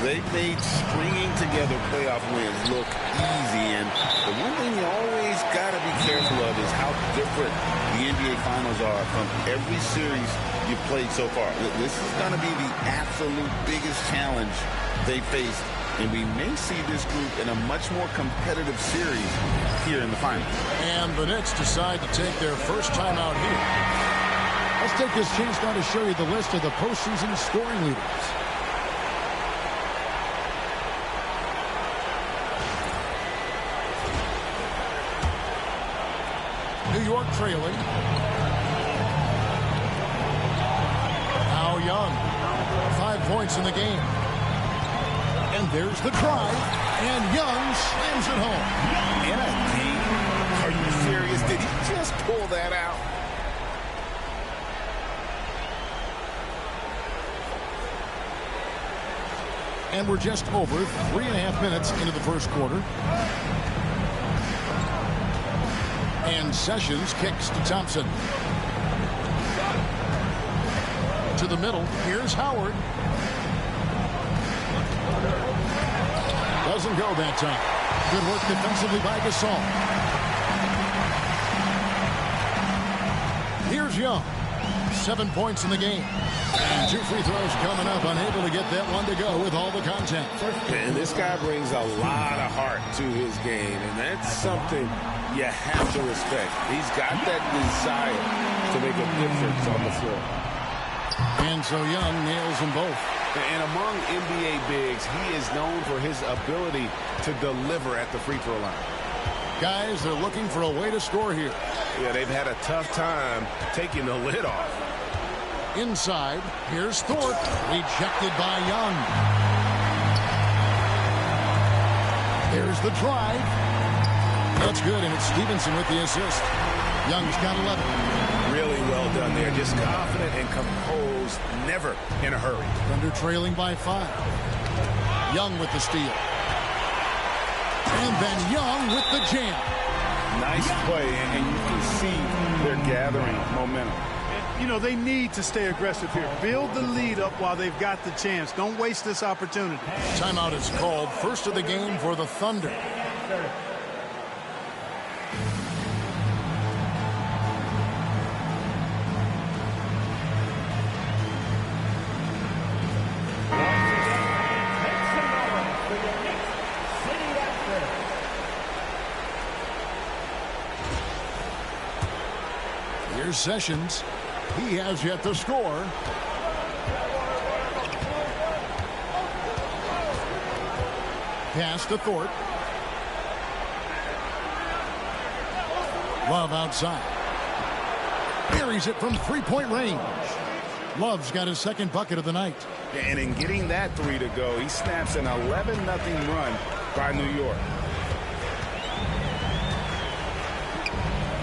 They've made stringing together playoff wins look easy. And the one thing you always got to be careful of is how different the NBA Finals are from every series you've played so far. This is going to be the absolute biggest challenge they faced. And we may see this group in a much more competitive series here in the finals. And the Knicks decide to take their first time out here. Let's take this chance now to show you the list of the postseason scoring leaders. New York trailing. Now Young. 5 points in the game. And there's the drive. And Young slams it home. In a game? Are you serious? Did he just pull that out? And we're just over 3.5 minutes into the first quarter. And Sessions kicks to Thompson. To the middle. Here's Howard. Doesn't go that time. Good work defensively by Gasol. Here's Young. 7 points in the game. And 2 free throws coming up. Unable to get that one to go with all the contact. And this guy brings a lot of heart to his game, and that's something you have to respect. He's got that desire to make a difference on the floor. And so Young nails them both. And among NBA bigs, he is known for his ability to deliver at the free throw line. Guys, they're looking for a way to score here. Yeah, they've had a tough time taking the lid off. Inside, here's Thorpe. Rejected by Young. There's the drive. That's good, and it's Stevenson with the assist. Young's got 11. Really well done there. Just confident and composed, never in a hurry. Thunder trailing by 5. Young with the steal. And then Young with the jam. Nice play, and you can see they're gathering momentum. You know, they need to stay aggressive here. Build the lead up while they've got the chance. Don't waste this opportunity. Timeout is called. First of the game for the Thunder. Here's Sessions. He has yet to score. Pass to Thorpe. Love outside. Buries it from three-point range. Love's got his second bucket of the night. And in getting that 3 to go, he snaps an 11-0 run by New York.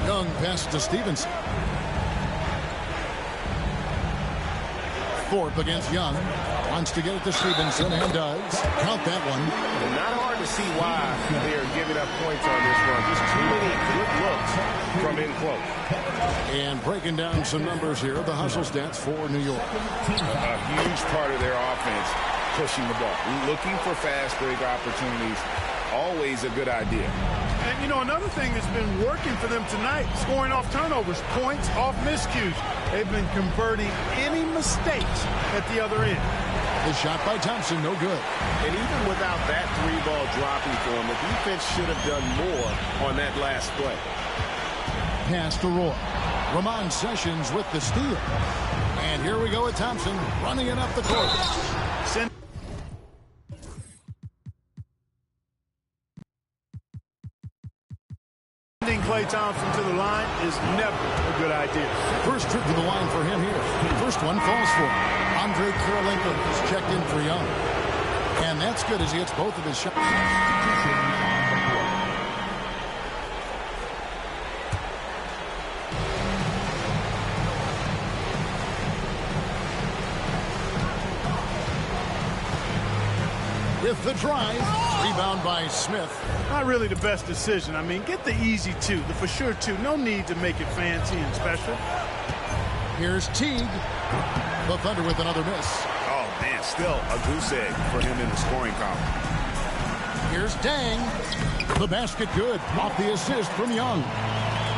Young passes to Stevenson. Thorpe against Young. Wants to get it to Stevenson and does. Count that one. Not hard to see why they are giving up points on this one. Just too many good looks from in close. And breaking down some numbers here, the hustle stats for New York. A huge part of their offense, pushing the ball. Looking for fast break opportunities, always a good idea. And, you know, another thing that's been working for them tonight, scoring off turnovers, points off miscues. They've been converting any mistakes at the other end. The shot by Thompson, no good. And even without that 3-ball dropping for him, the defense should have done more on that last play. Pass to Roy. Ramon Sessions with the steal. And here we go with Thompson running it up the court. Sending Klay Thompson to the line is never a good idea. First trip to the line for him here. First one falls for him. Andre Kirilenko is checked in for Young. And that's good as he hits both of his shots. With the drive, rebound by Smith. Not really the best decision. I mean, get the easy 2, the for sure 2. No need to make it fancy and special. Here's Teague. The Thunder with another miss. Oh, man, still a goose egg for him in the scoring column. Here's Dang. The basket good. Off the assist from Young.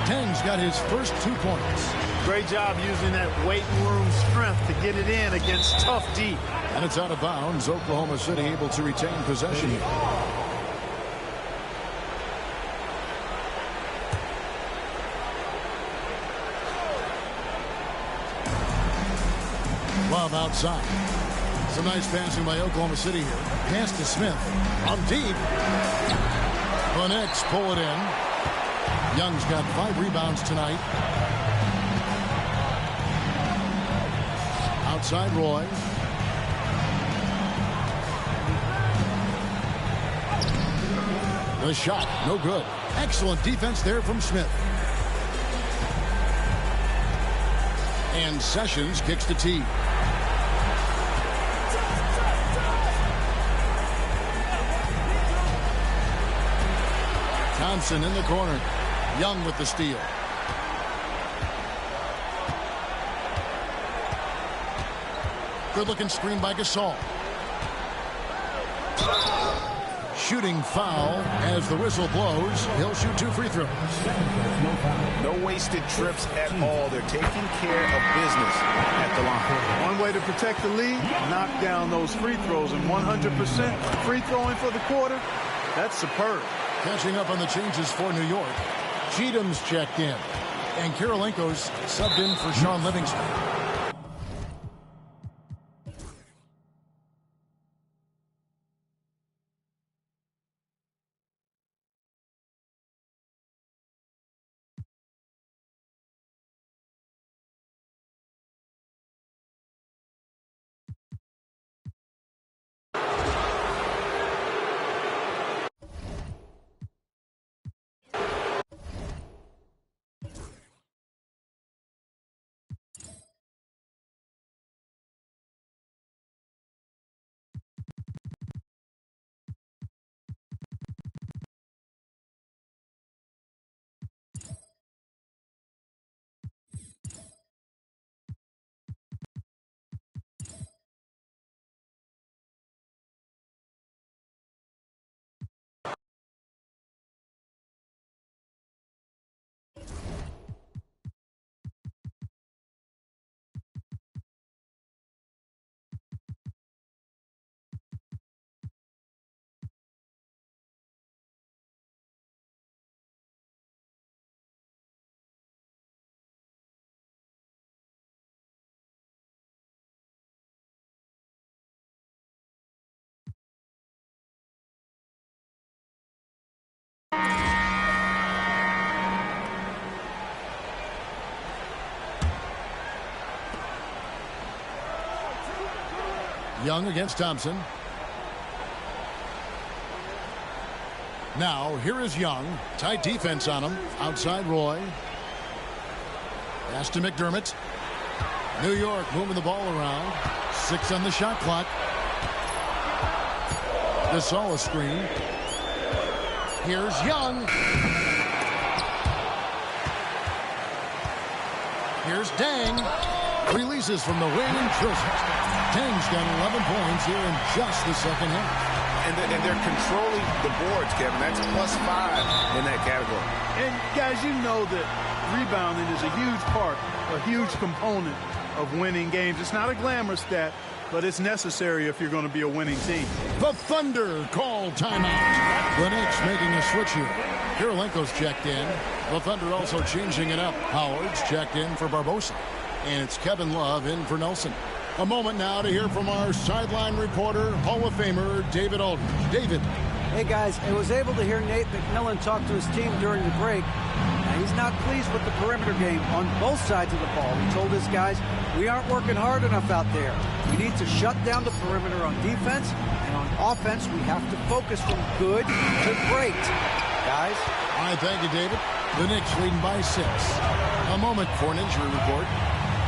Dang's got his first 2 points. Great job using that waiting room strength to get it in against tough D. And it's out of bounds. Oklahoma City able to retain possession. Love outside. Some nice passing by Oklahoma City here. Pass to Smith. On deep. The Knicks pull it in. Young's got 5 rebounds tonight. Outside Roy. The shot, no good. Excellent defense there from Smith. And Sessions kicks to T. Thompson in the corner. Young with the steal. Good-looking screen by Gasol. Shooting foul as the whistle blows. He'll shoot 2 free throws. No wasted trips at all. They're taking care of business at the line. One way to protect the lead, knock down those free throws, and 100% free throwing for the quarter. That's superb. Catching up on the changes for New York. Cheatham's checked in. And Kirilenko's subbed in for Sean Livingston. Young against Thompson. Now, here is Young. Tight defense on him. Outside Roy. Pass to McDermott. New York moving the ball around. 6 on the shot clock. Gasol a screen. Here's Young. Here's Dang. Releases from the wing and drills it. Dang's got 11 points here in just the second half. And they're controlling the boards, Kevin. That's +5 in that category. And, guys, you know that rebounding is a huge part, a huge component of winning games. It's not a glamorous stat, but it's necessary if you're going to be a winning team. The Thunder call timeout. The Knicks making a switch here. Kirilenko's checked in. The Thunder also changing it up. Howard's checked in for Barbosa. And it's Kevin Love in for Nelson. A moment now to hear from our sideline reporter, Hall of Famer David Aldridge. David. Hey, guys, I was able to hear Nate McMillan talk to his team during the break. Now, he's not pleased with the perimeter game on both sides of the ball. He told his guys, we aren't working hard enough out there. We need to shut down the perimeter on defense, and on offense, we have to focus from good to great. Guys? All right, thank you, David. The Knicks leading by 6. A moment for an injury report.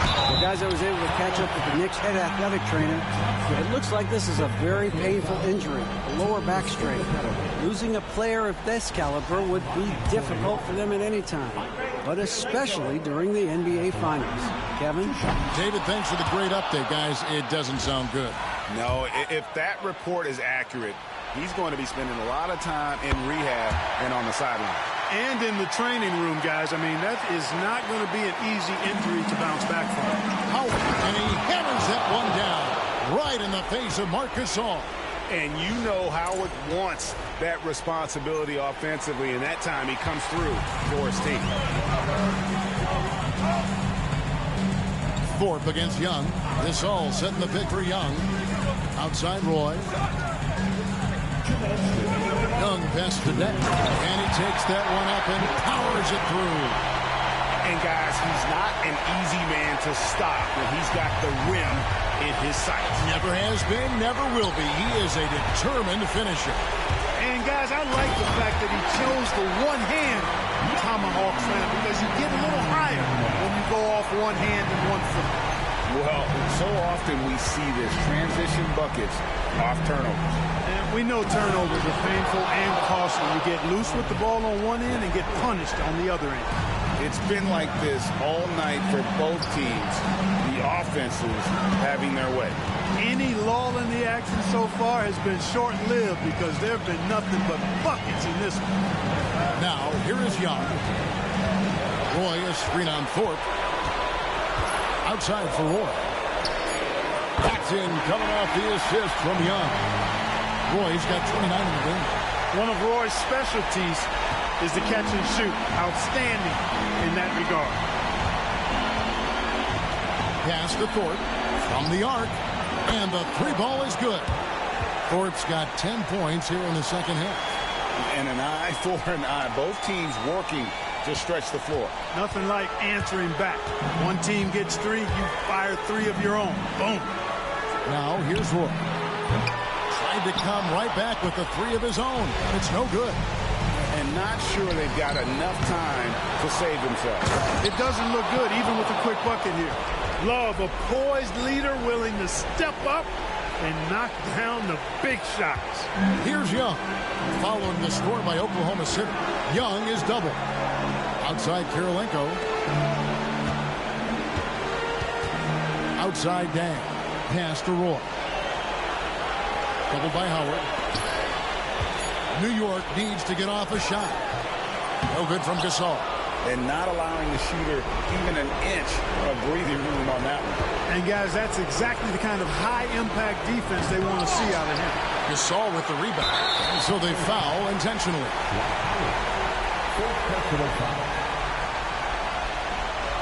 Well, guys, I was able to catch up with the Knicks head athletic trainer. It looks like this is a very painful injury, a lower back strain. Losing a player of this caliber would be difficult for them at any time, but especially during the NBA Finals. Kevin? David, thanks for the great update, guys. It doesn't sound good. No, if that report is accurate, he's going to be spending a lot of time in rehab and on the sideline. And in the training room, guys. I mean, that is not going to be an easy injury to bounce back from. Howard, and he hammers that one down right in the face of Marc Gasol. And you know Howard wants that responsibility offensively, and that time he comes through for his team. Thorpe against Young. Gasol setting the pick for Young. Outside Roy. Young pass to Deck, and he takes that one up and powers it through. And, guys, he's not an easy man to stop when he's got the rim in his sights. Never has been, never will be. He is a determined finisher. And, guys, I like the fact that he chose the one-hand tomahawk slam because you get a little higher when you go off one hand and one foot. Well, so often we see this transition buckets off turnovers. And we know turnovers are painful and costly. You get loose with the ball on one end and get punished on the other end. It's been like this all night for both teams. The offenses having their way. Any lull in the action so far has been short-lived because there have been nothing but buckets in this one. Now, here is Young. Roy is screen on Thorpe. Outside for Roy. Paxton coming off the assist from Young. Roy's got 29 in the game. One of Roy's specialties is the catch and shoot. Outstanding in that regard. Pass to Thorpe from the arc. And the three ball is good. Thorpe's got 10 points here in the second half. And an eye for an eye. Both teams working to stretch the floor. Nothing like answering back. One team gets three, you fire three of your own. Boom. Now here's Roy. Tried to come right back with the three of his own. It's no good. And not sure they've got enough time to save themselves. It doesn't look good even with a quick bucket here. Love, a poised leader willing to step up and knock down the big shots. Here's Young. Following the score by Oklahoma City. Young is double. Outside Kirilenko. Outside Dang. Pass to Roy. Doubled by Howard. New York needs to get off a shot. No good from Gasol. And not allowing the shooter even an inch of breathing room on that one. And, guys, that's exactly the kind of high-impact defense they want to see out of him. Gasol with the rebound. And so they foul intentionally. Fourth personal foul.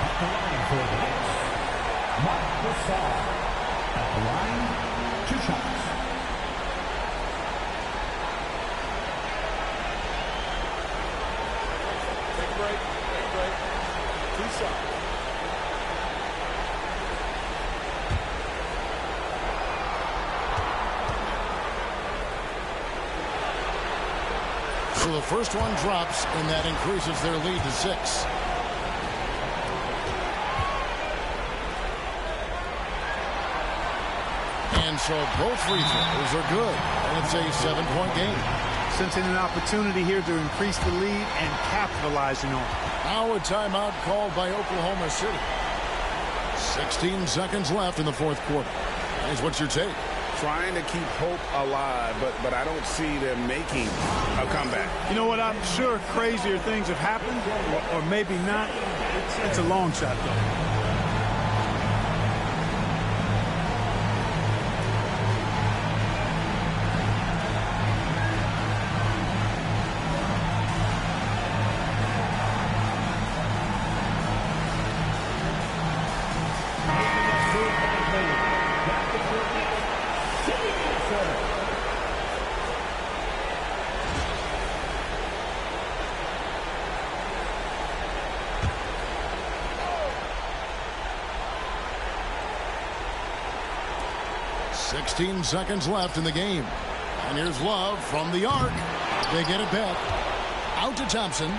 At the line for the Knicks, Mark Gasol. At the line, 2 shots. Take a break. Take a break. 2 shots. So the first one drops, and that increases their lead to 6. And so both free throws are good, and it's a 7-point game. Sensing an opportunity here to increase the lead and capitalizing on it. Now a timeout called by Oklahoma City. 16 seconds left in the fourth quarter. Guys, what's your take? Trying to keep hope alive, but I don't see them making a comeback. You know what? I'm sure crazier things have happened, or maybe not. It's a long shot, though. Seconds left in the game. And here's Love from the arc. They get it back. Out to Thompson.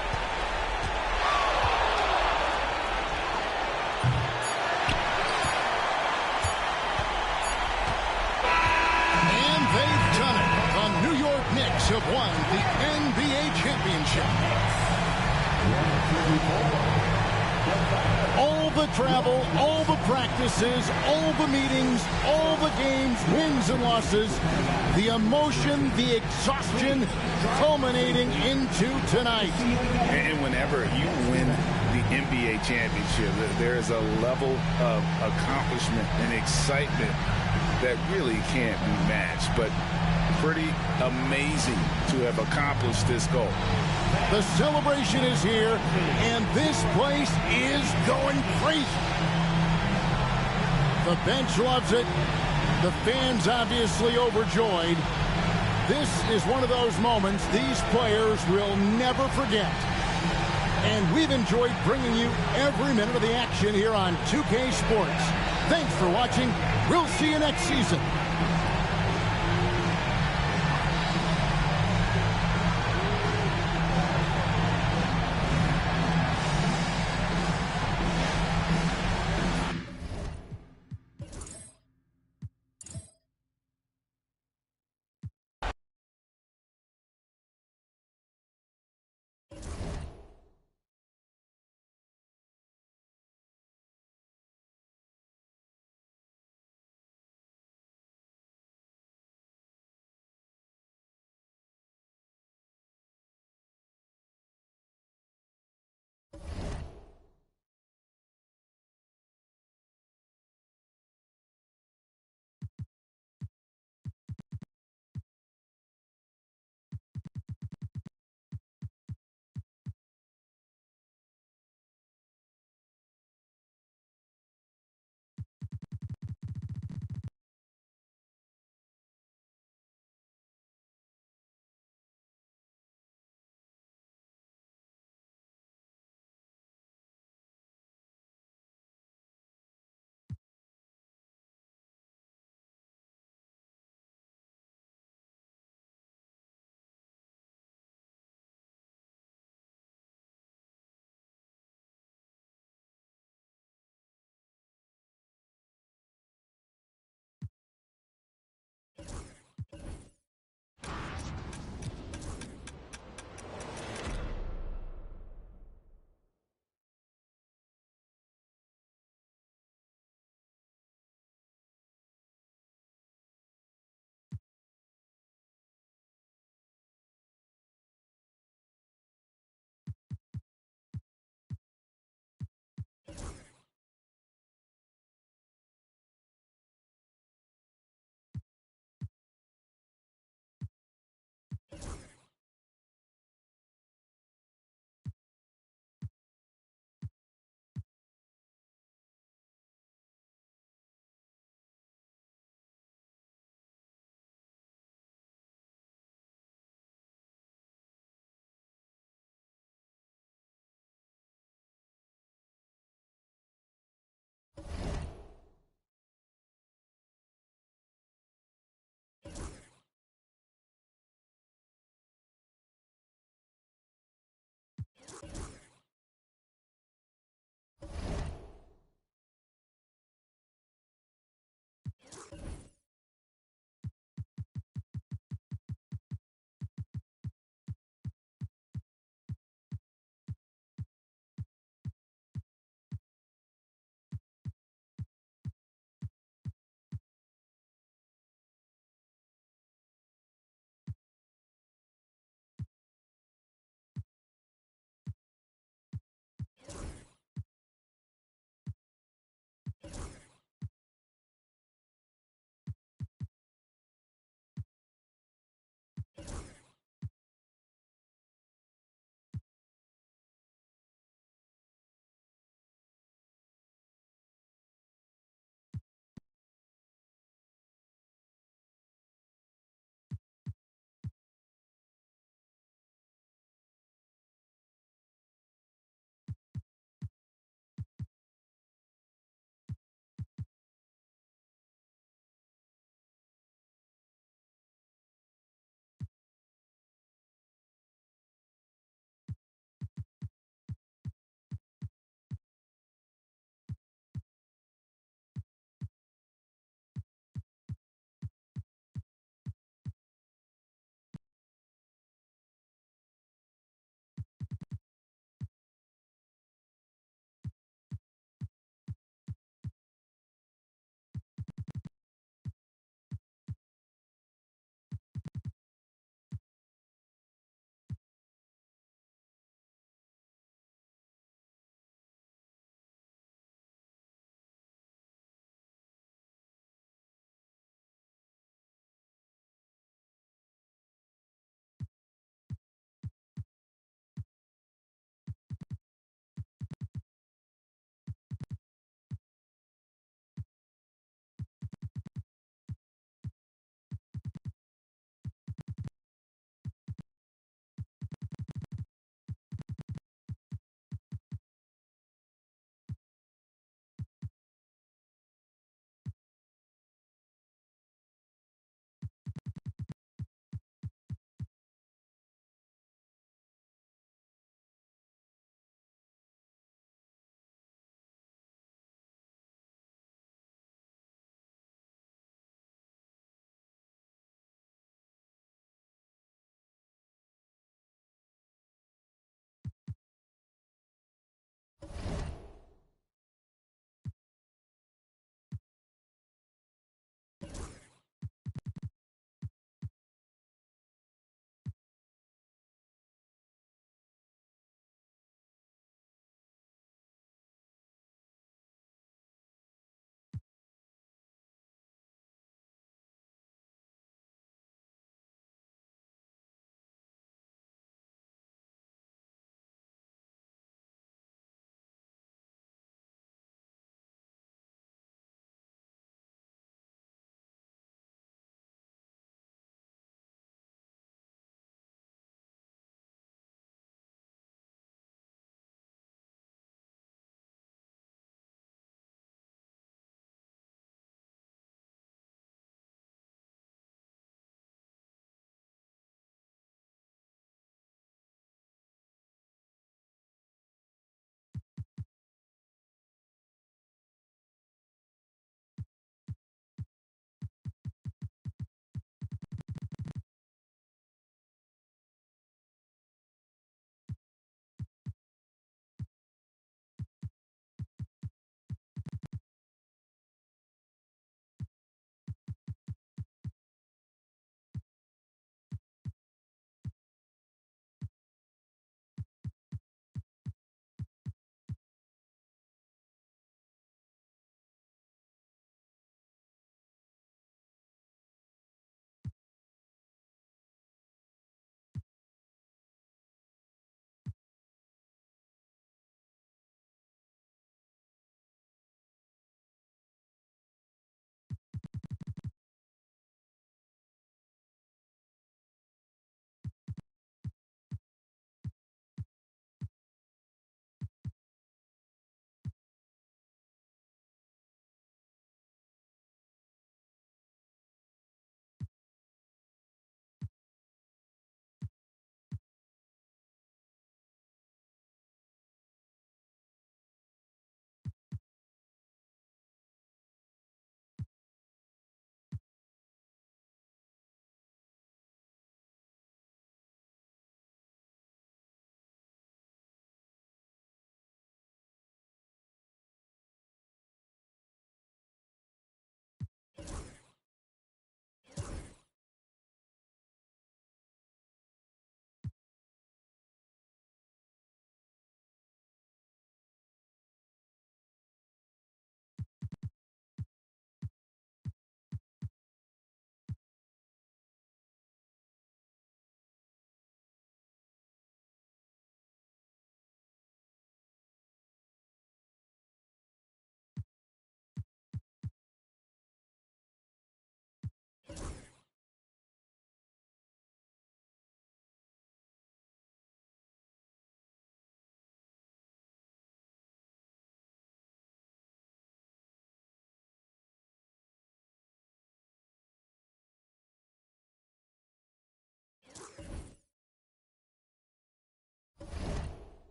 And they've done it. The New York Knicks have won the NBA championship. All the travel, all the practices, all the meetings, all the games, wins and losses, the emotion, the exhaustion culminating into tonight. And whenever you win the NBA championship, there is a level of accomplishment and excitement that really can't be matched. But pretty amazing to have accomplished this goal. The celebration is here, and this place is going crazy. The bench loves it. The fans obviously overjoyed. This is one of those moments these players will never forget. And we've enjoyed bringing you every minute of the action here on 2K Sports. Thanks for watching. We'll see you next season.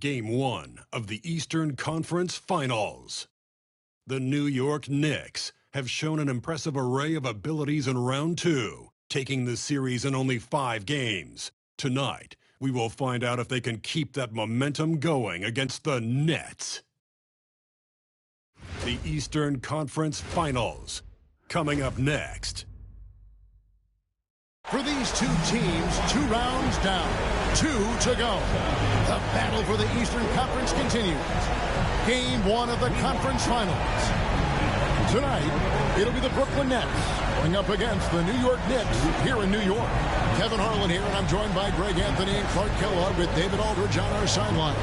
Game 1 of the Eastern Conference Finals. The New York Knicks have shown an impressive array of abilities in round 2, taking the series in only 5 games. Tonight, we will find out if they can keep that momentum going against the Nets. The Eastern Conference Finals, coming up next. For these two teams, 2 rounds down, 2 to go. The battle for the Eastern Conference continues. Game 1 of the conference finals. Tonight, it'll be the Brooklyn Nets going up against the New York Knicks here in New York. Kevin Harlan here, and I'm joined by Greg Anthony and Clark Kellogg with David Aldridge on our sideline.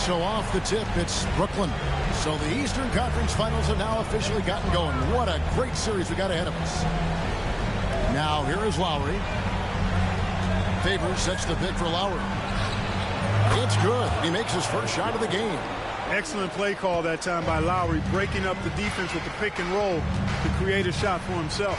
So off the tip, it's Brooklyn. So the Eastern Conference Finals have now officially gotten going. What a great series we got ahead of us. Now here is Lowry. Favors sets the pick for Lowry. It's good. He makes his first shot of the game. Excellent play call that time by Lowry, breaking up the defense with the pick and roll to create a shot for himself.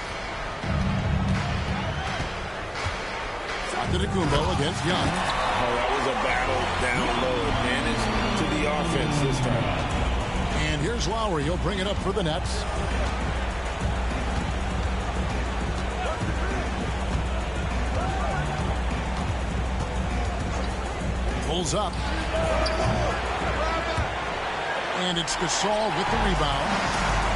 Antetokounmpo against Young. Oh, that was a battle down low. Advantage to the offense this time. And here's Lowry. He'll bring it up for the Nets. Pulls up. And it's Gasol with the rebound.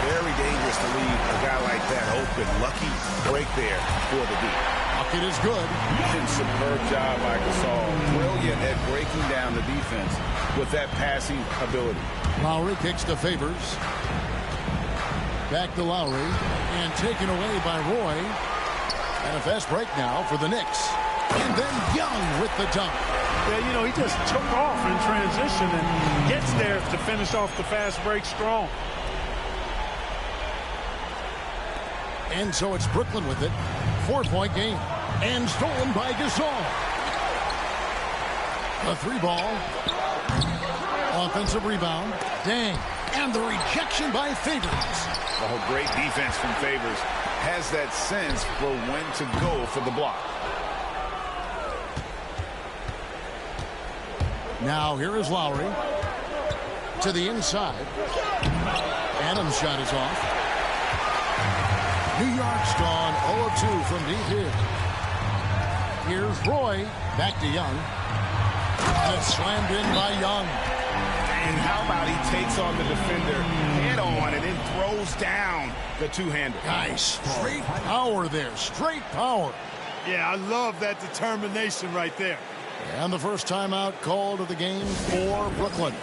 Very dangerous to leave a guy like that open. Lucky break there for the D. Bucket is good. And superb job by Gasol. Brilliant at breaking down the defense with that passing ability. Lowry kicks to Favors. Back to Lowry. And taken away by Roy. And a fast break now for the Knicks. And then Young with the dunk. Yeah, you know, he just took off in transition and gets there to finish off the fast break strong. And so it's Brooklyn with it. 4-point game. And stolen by Gasol. A 3-ball. Offensive rebound. Dang. And the rejection by Favors. Oh, great defense from Favors. Has that sense for when to go for the block. Now here is Lowry. To the inside. Adams' shot is off. New York's gone 0-2 from deep here. Here's Roy. Back to Young. And it's slammed in by Young. And how about he takes on the defender head on and then throws down the two-hander. Nice. Straight power there. Straight power. Yeah, I love that determination right there. And the first timeout called of the game for Brooklyn.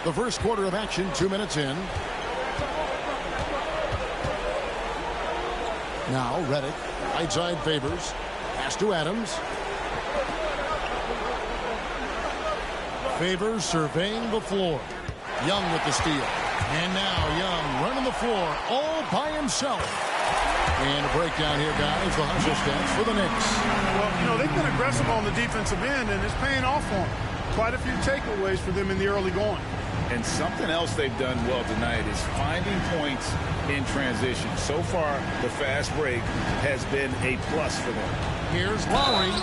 The first quarter of action, 2 minutes in. Now Reddick, right side Favors. Pass to Adams. Favors surveying the floor. Young with the steal. And now Young running the floor all by himself. And a breakdown here, guys. The hustle stance for the Knicks. Well, you know, they've been aggressive on the defensive end, and it's paying off for them. Quite a few takeaways for them in the early going. And something else they've done well tonight is finding points in transition. So far, the fast break has been a plus for them. Here's Lowry.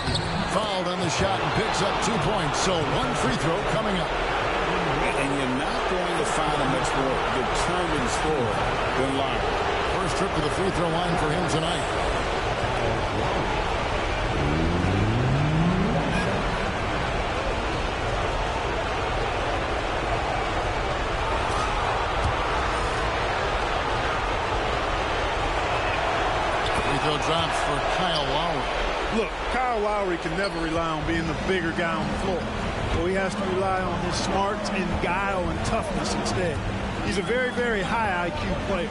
Fouled on the shot and picks up 2 points. So 1 free throw coming up. And you're not going to find a much more determined scorer than Lowry. First trip to the free throw line for him tonight. Drops for Kyle Lowry. Look, Kyle Lowry can never rely on being the bigger guy on the floor. So he has to rely on his smarts and guile and toughness instead. He's a very, very high IQ player.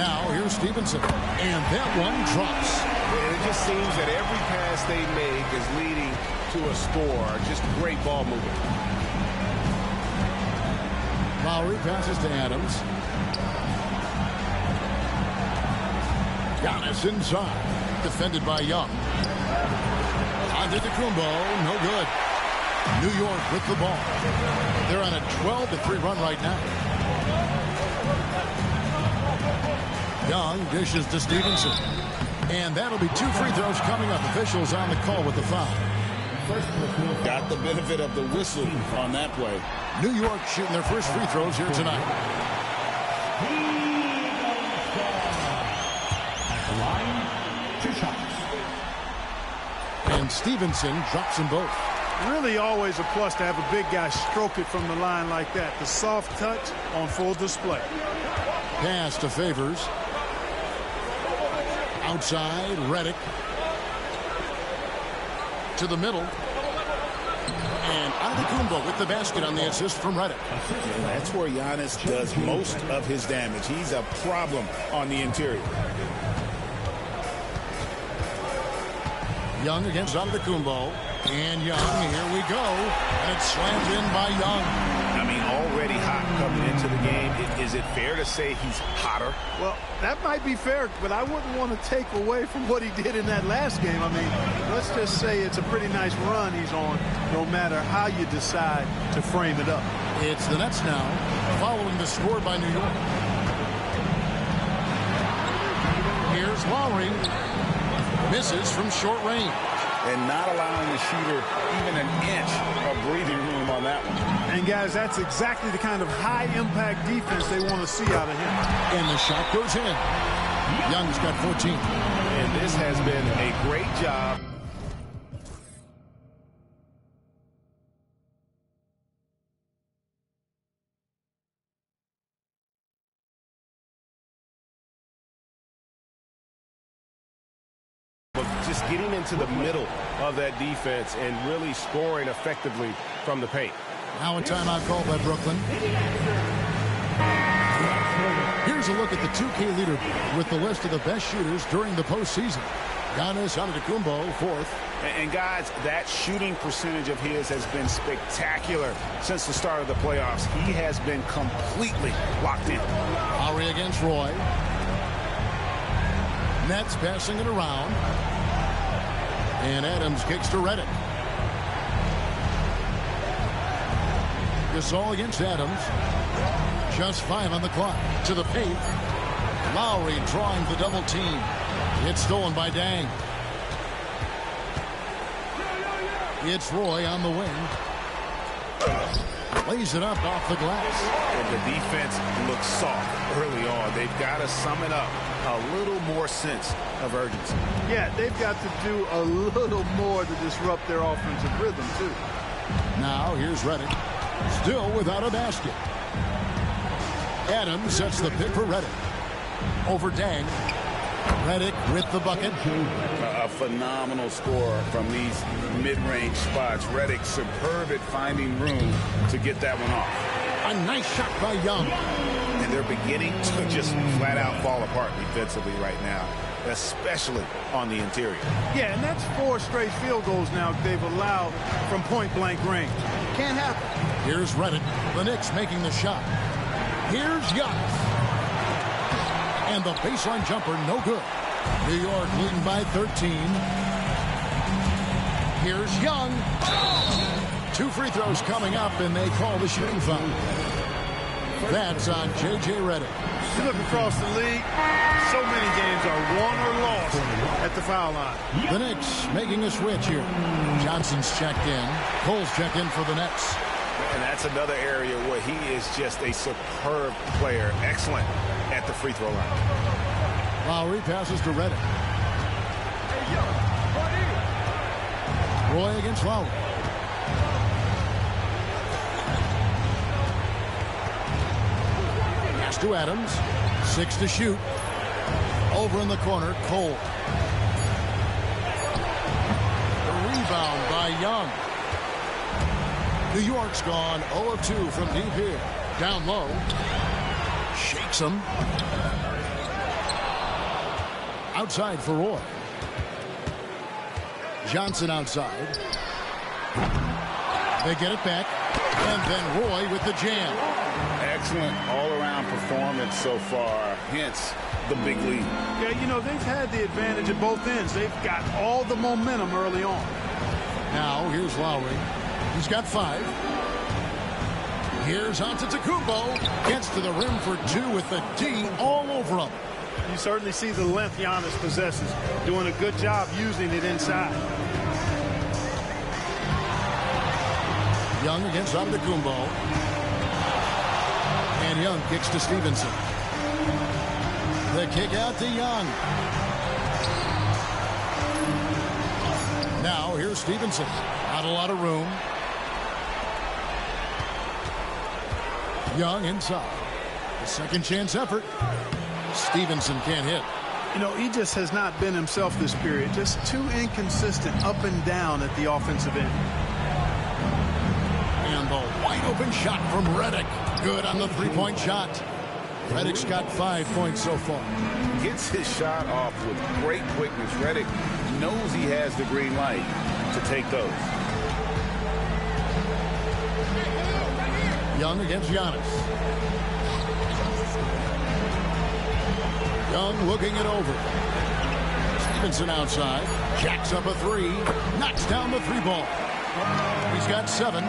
Now here's Stevenson, and that one drops. And it just seems that every pass they make is leading to a score. Just great ball movement. Lowry passes to Adams. Giannis inside, defended by Young. Antetokounmpo, no good. New York with the ball. They're on a 12-3 run right now. Young dishes to Stevenson. And that'll be 2 free throws coming up. Officials on the call with the foul. Got the benefit of the whistle on that play. New York shooting their first free throws here tonight. And Stevenson drops them both. Really always a plus to have a big guy stroke it from the line like that. The soft touch on full display. Pass to Favors. Outside, Redick. To the middle. And Antetokounmpo with the basket on the assist from Redick. That's where Giannis does most of his damage. He's a problem on the interior. Young against Antetokounmpo. And Young, here we go. And it slams in by Young. I mean, already hot coming into the game. Is it fair to say he's hotter? Well, that might be fair, but I wouldn't want to take away from what he did in that last game. I mean, let's just say it's a pretty nice run he's on, no matter how you decide to frame it up. It's the Nets now, following the score by New York. Here's Lowry. Misses from short range. And not allowing the shooter even an inch of breathing room on that one. And, guys, that's exactly the kind of high-impact defense they want to see out of him. And the shot goes in. Young's got 14. And this has been a great job. Just getting into the middle of that defense and really scoring effectively from the paint. Now a timeout called by Brooklyn. Here's a look at the 2K leader with the list of the best shooters during the postseason. Giannis Antetokounmpo, 4th. And guys, that shooting percentage of his has been spectacular since the start of the playoffs. He has been completely locked in. Lowry against Roy. Nets passing it around. And Adams kicks to Redick. Gasol against Adams. Just 5 on the clock. To the paint. Lowry drawing the double team. It's stolen by Dang. It's Roy on the wing. Lays it up off the glass. And the defense looks soft early on. They've got to sum it up. A little more sense of urgency. Yeah, they've got to do a little more to disrupt their offensive rhythm, too. Now, here's Redick. Still without a basket. Adams sets the pick for Redick. Over Dang. Redick with the bucket. A phenomenal score from these mid-range spots. Redick superb at finding room to get that one off. A nice shot by Young. And they're beginning to just flat out fall apart defensively right now, especially on the interior. Yeah, and that's 4 straight field goals now they've allowed from point-blank range. Can't happen. Here's Redick. The Knicks making the shot. Here's Giannis. And the baseline jumper, no good. New York leading by 13. Here's Young. 2 free throws coming up, and they call the shooting foul. That's on J.J. Redick. You look across the league, so many games are won or lost at the foul line. The Knicks making a switch here. Johnson's checked in. Cole's checked in for the Nets. And that's another area where he is just a superb player. Excellent at the free throw line. Lowry passes to Redick. Roy against Lowry. Pass to Adams. 6 to shoot. Over in the corner, Cole. The Rebound by Young. New York's gone 0 of 2 from deep here. Down low. Shakes him. Outside for Roy. Johnson outside. They get it back. And then Roy with the jam. Excellent all-around performance so far, hence the big lead. Yeah, you know, they've had the advantage at both ends. They've got all the momentum early on. Now, here's Lowry. He's got 5. Here's Antetokounmpo. Gets to the rim for 2 with the D all over him. You certainly see the length Giannis possesses. Doing a good job using it inside. Young against Antetokounmpo. And Young kicks to Stevenson. The kick out to Young. Now here's Stevenson. Not a lot of room. Young inside. The second chance effort. Stevenson can't hit. You know, he just has not been himself this period. Just too inconsistent up and down at the offensive end. And the wide open shot from Redick. Good on the three-point shot. Redick's got 5 points so far. Gets his shot off with great quickness. Redick knows he has the green light to take those. Young against Giannis. Young looking it over. Stevenson outside. Jacks up a 3. Knocks down the 3 ball. He's got 7.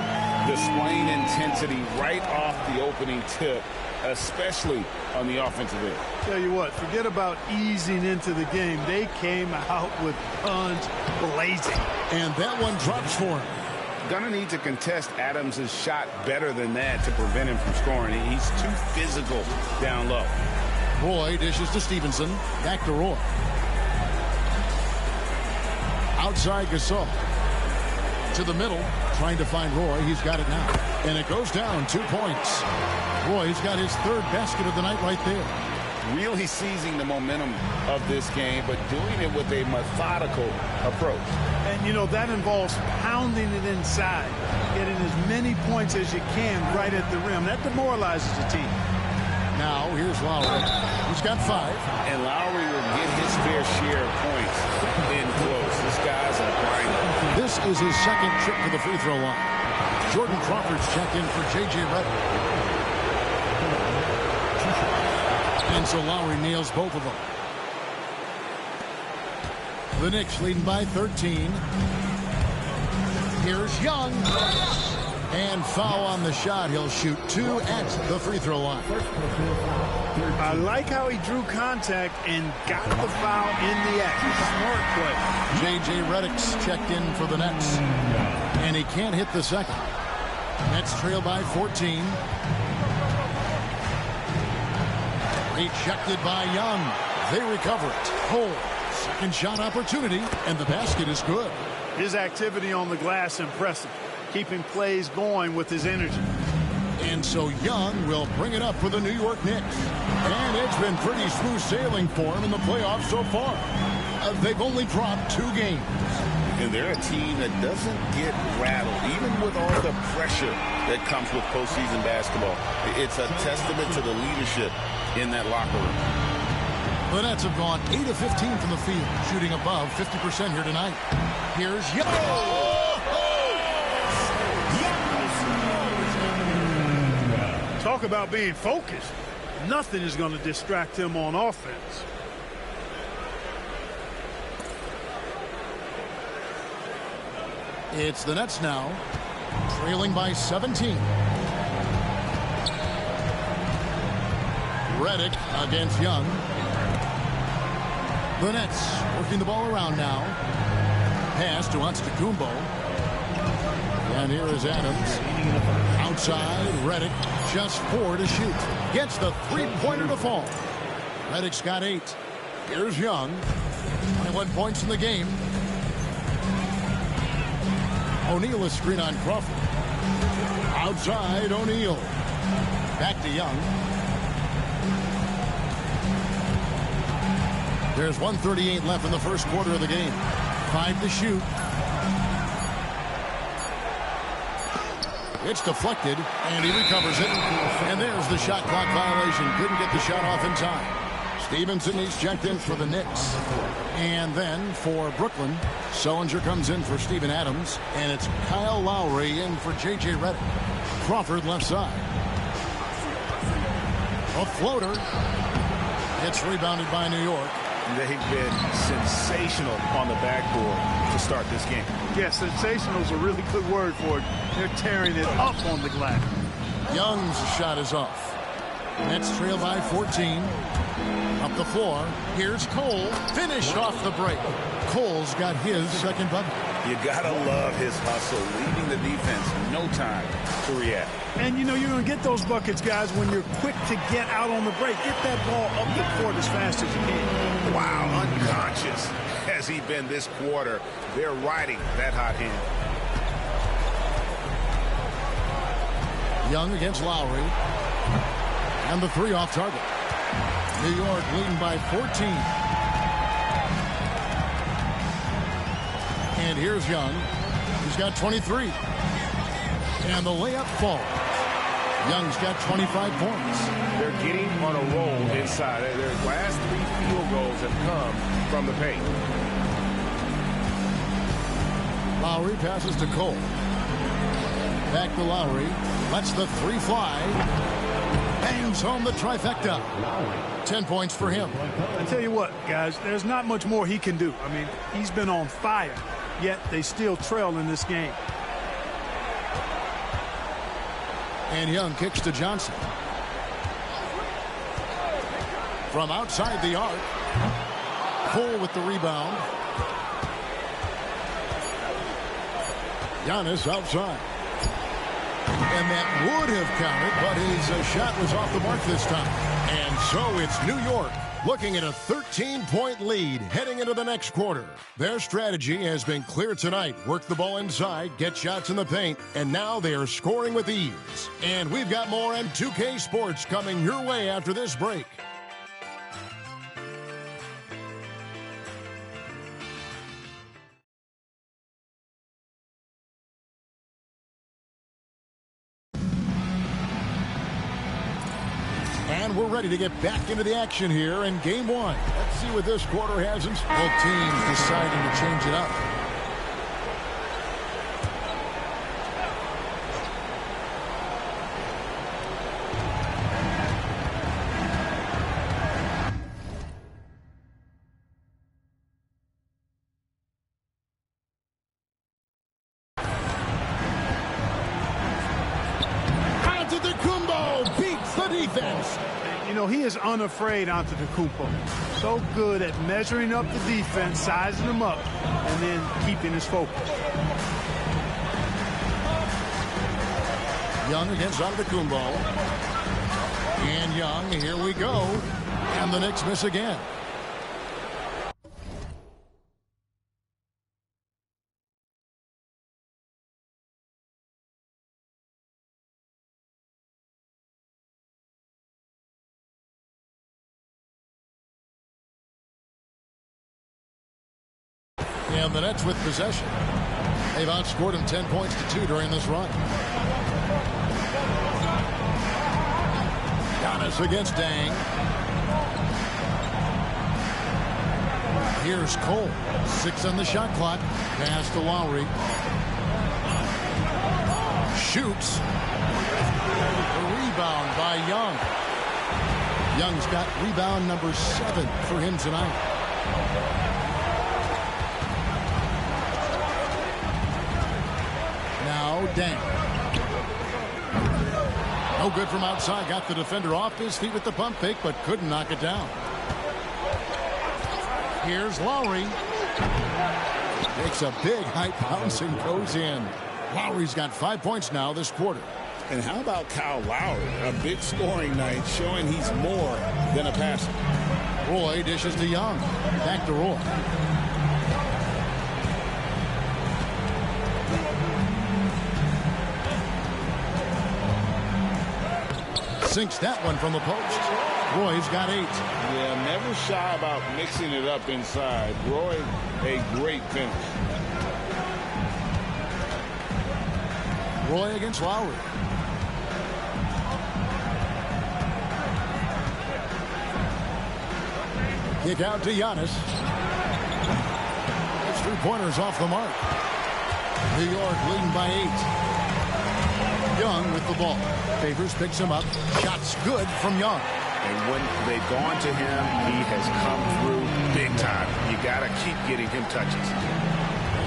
Displaying intensity right off the opening tip, especially on the offensive end. Tell you what, forget about easing into the game. They came out with guns blazing. And that one drops for him. Gonna need to contest Adams' shot better than that to prevent him from scoring. He's too physical down low. Roy dishes to Stevenson. Back to Roy. Outside Gasol. To the middle. Trying to find Roy. He's got it now. And it goes down 2 points. Roy's got his 3rd basket of the night right there. Really seizing the momentum of this game, but doing it with a methodical approach. And, you know, that involves pounding it inside, getting as many points as you can right at the rim. That demoralizes the team. Now, here's Lowry. He's got 5. And Lowry will get his fair share of points in close. This guy's a grinder. This is his 2nd trip to the free throw line. Jordan Crawford's checked in for J.J. Redick. And so Lowry nails both of them. The Knicks leading by 13. Here's Young. And foul on the shot. He'll shoot 2 at the free throw line. I like how he drew contact and got the foul in the act. Smart play. J.J. Redick's checked in for the Nets. And he can't hit the second. Nets trail by 14. Rejected by Young. They recover it. Cole. Second shot opportunity. And the basket is good. His activity on the glass impressive. Keeping plays going with his energy. And so Young will bring it up for the New York Knicks. And it's been pretty smooth sailing for him in the playoffs so far. They've only dropped 2 games. And they're a team that doesn't get rattled, even with all the pressure that comes with postseason basketball. It's a testament to the leadership in that locker room. The Nets have gone 8 of 15 from the field, shooting above 50% here tonight. Here's Young. Talk about being focused. Nothing is going to distract him on offense. It's the Nets now, trailing by 17. Redick against Young. The Nets working the ball around now. Pass to Antetokounmpo. And here is Adams. Outside, Redick, just 4 to shoot. Gets the 3-pointer to fall. Redick's got 8. Here's Young. 21 points in the game. O'Neal is screen on Crawford. Outside, O'Neal. Back to Young. There's 1:38 left in the first quarter of the game. 5 to shoot. It's deflected, and he recovers it. And there's the shot clock violation. Couldn't get the shot off in time. Stevenson, he's checked in for the Knicks. And then for Brooklyn, Sullinger comes in for Steven Adams. And it's Kyle Lowry in for J.J. Redick. Crawford left side. A floater. It's rebounded by New York. They've been sensational on the backboard to start this game. Yeah, sensational is a really good word for it. They're tearing it up on the glass. Young's shot is off. Nets trail by 14. Up the floor. Here's Cole. Finished off the break. Cole's got his second bucket. You gotta love his hustle, leaving the defense no time to react. And you know you're going to get those buckets, guys, when you're quick to get out on the break. Get that ball up the court as fast as you can. Wow, unconscious has he been this quarter. They're riding that hot hand. Young against Lowry. And the three off target. New York leading by 14. And here's Young. He's got 23. And the layup falls. Young's got 25 points. They're getting on a roll inside. Their last 3 field goals have come from the paint. Lowry passes to Cole. Back to Lowry. Lets the three fly. Bangs home the trifecta. 10 points for him. I tell you what, guys, there's not much more he can do. I mean, he's been on fire, yet they still trail in this game. And Young kicks to Johnson. From outside the arc. Cole with the rebound. Giannis outside. And that would have counted, but his shot was off the mark this time. And so it's New York looking at a 13-point lead heading into the next quarter. Their strategy has been clear tonight. Work the ball inside, get shots in the paint, and now they are scoring with ease. And we've got more M2K Sports coming your way after this break. And we're ready to get back into the action here in game one. Let's see what this quarter has in store. Both teams deciding to change it up. Antetokounmpo beats the defense. You know, he is unafraid Antetokounmpo. So good at measuring up the defense, sizing them up, and then keeping his focus. Young against Antetokounmpo. And Young, here we go. And the Knicks miss again. And the Nets with possession. They've outscored him 10 points to 2 during this run. Giannis against Dang. Here's Cole. 6 on the shot clock. Pass to Lowry. Shoots. The rebound by Young. Young's got rebound number 7 for him tonight. Dang. No good from outside. Got the defender off his feet with the pump fake, but couldn't knock it down. Here's Lowry. Takes a big high bounce and goes in. Lowry's got 5 points now this quarter. And how about Kyle Lowry? A big scoring night showing he's more than a passer. Roy dishes to Young. Back to Roy. Sinks that one from the post. Roy's got 8. Yeah, never shy about mixing it up inside. Roy, a great finish. Roy against Lowry. Kick out to Giannis. His three-pointers off the mark. New York leading by 8. Young with the ball. Favors picks him up. Shots good from Young. And when they've gone to him, he has come through big time. You got to keep getting him touches.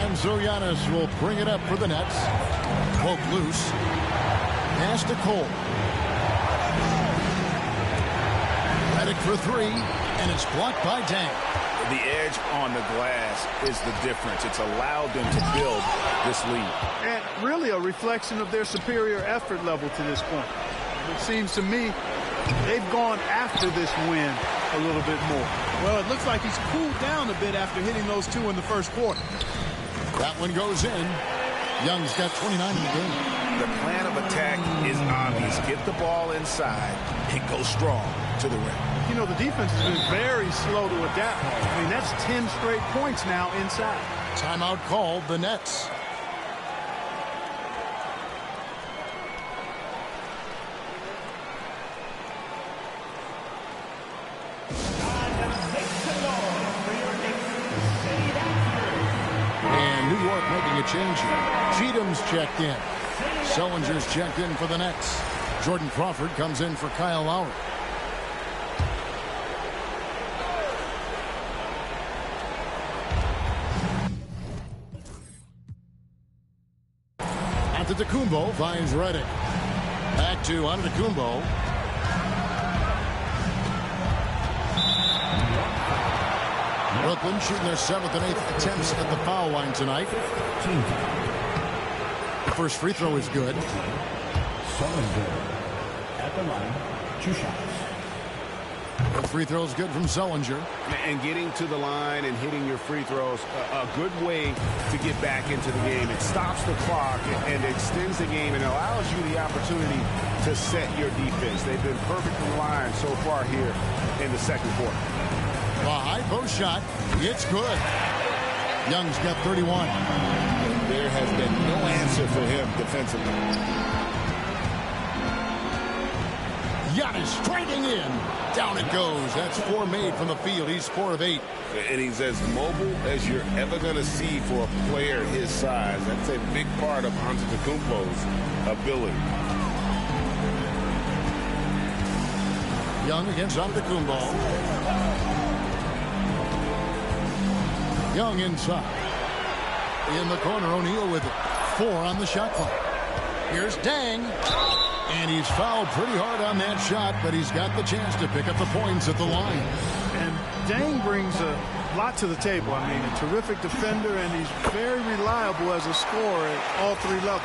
And so Giannis will bring it up for the Nets. Poke loose. Pass to Cole. Redick for three, and it's blocked by Dang. The edge on the glass is the difference. It's allowed them to build this lead. And really a reflection of their superior effort level to this point. It seems to me they've gone after this win a little bit more. Well, it looks like he's cooled down a bit after hitting those two in the first quarter. That one goes in. Young's got 29 in the game. The plan of attack is obvious. Get the ball inside and go strong to the rim. You know, the defense has been very slow to adapt. I mean, that's 10 straight points now inside. Timeout called, the Nets. And New York making a change here. Cheatham's checked in. Sellinger's checked in for the Nets. Jordan Crawford comes in for Kyle Lowry. Antetokounmpo finds Redick. Back to Antetokounmpo. Brooklyn shooting their 7th and 8th attempts at the foul line tonight. The first free throw is good. Sullinger at the line, 2 shots. The free throw is good from Sullinger. And getting to the line and hitting your free throws, a good way to get back into the game. It stops the clock and extends the game and allows you the opportunity to set your defense. They've been perfect from the line so far here in the second quarter. A high post shot. It's good. Young's got 31. There has been no answer for him defensively. Giannis striking in. Down it goes. That's 4 made from the field. He's 4 of 8. And he's as mobile as you're ever going to see for a player his size. That's a big part of Antetokounmpo's ability. Young against Antetokounmpo. Young inside. In the corner, O'Neal with it. 4 on the shot clock. Here's Dang. And he's fouled pretty hard on that shot, but he's got the chance to pick up the points at the line. And Dang brings a lot to the table. I mean, a terrific defender, and he's very reliable as a scorer at all 3 levels.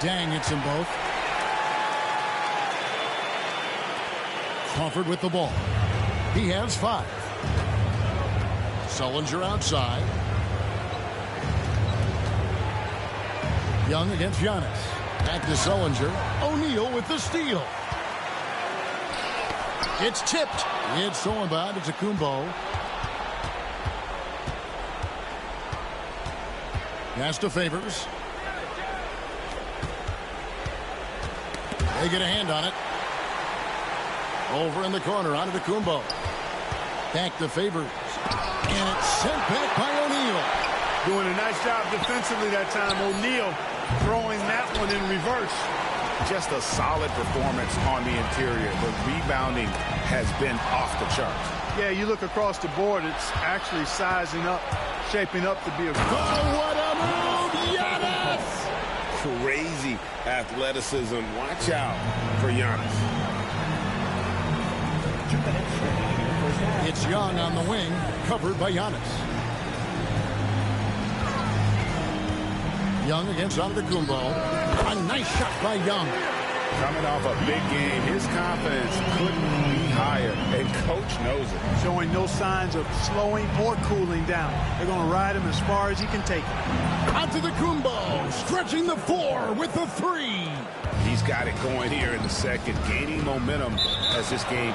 Dang hits them both. Crawford with the ball. He has 5. Sullinger outside. Young against Giannis. Back to Sullinger. O'Neal with the steal. It's tipped. It's stolen by Antetokounmpo. Pass to Favors. They get a hand on it. Over in the corner, Antetokounmpo. Back to Favors. And it's sent back by O'Neal. Doing a nice job defensively that time. O'Neal throwing that one in reverse. Just a solid performance on the interior. The rebounding has been off the charts. Yeah, you look across the board, it's actually sizing up, shaping up to be a... Oh, what a move, Giannis! Crazy athleticism. Watch out for Giannis. 2 minutes remaining in the first half. It's Young on the wing, covered by Giannis. Young against Antetokounmpo. A nice shot by Young. Coming off a big game, his confidence couldn't be higher, and coach knows it. Showing no signs of slowing or cooling down. They're going to ride him as far as he can take it. Antetokounmpo stretching the 4 with the 3. He's got it going here in the second, gaining momentum as this game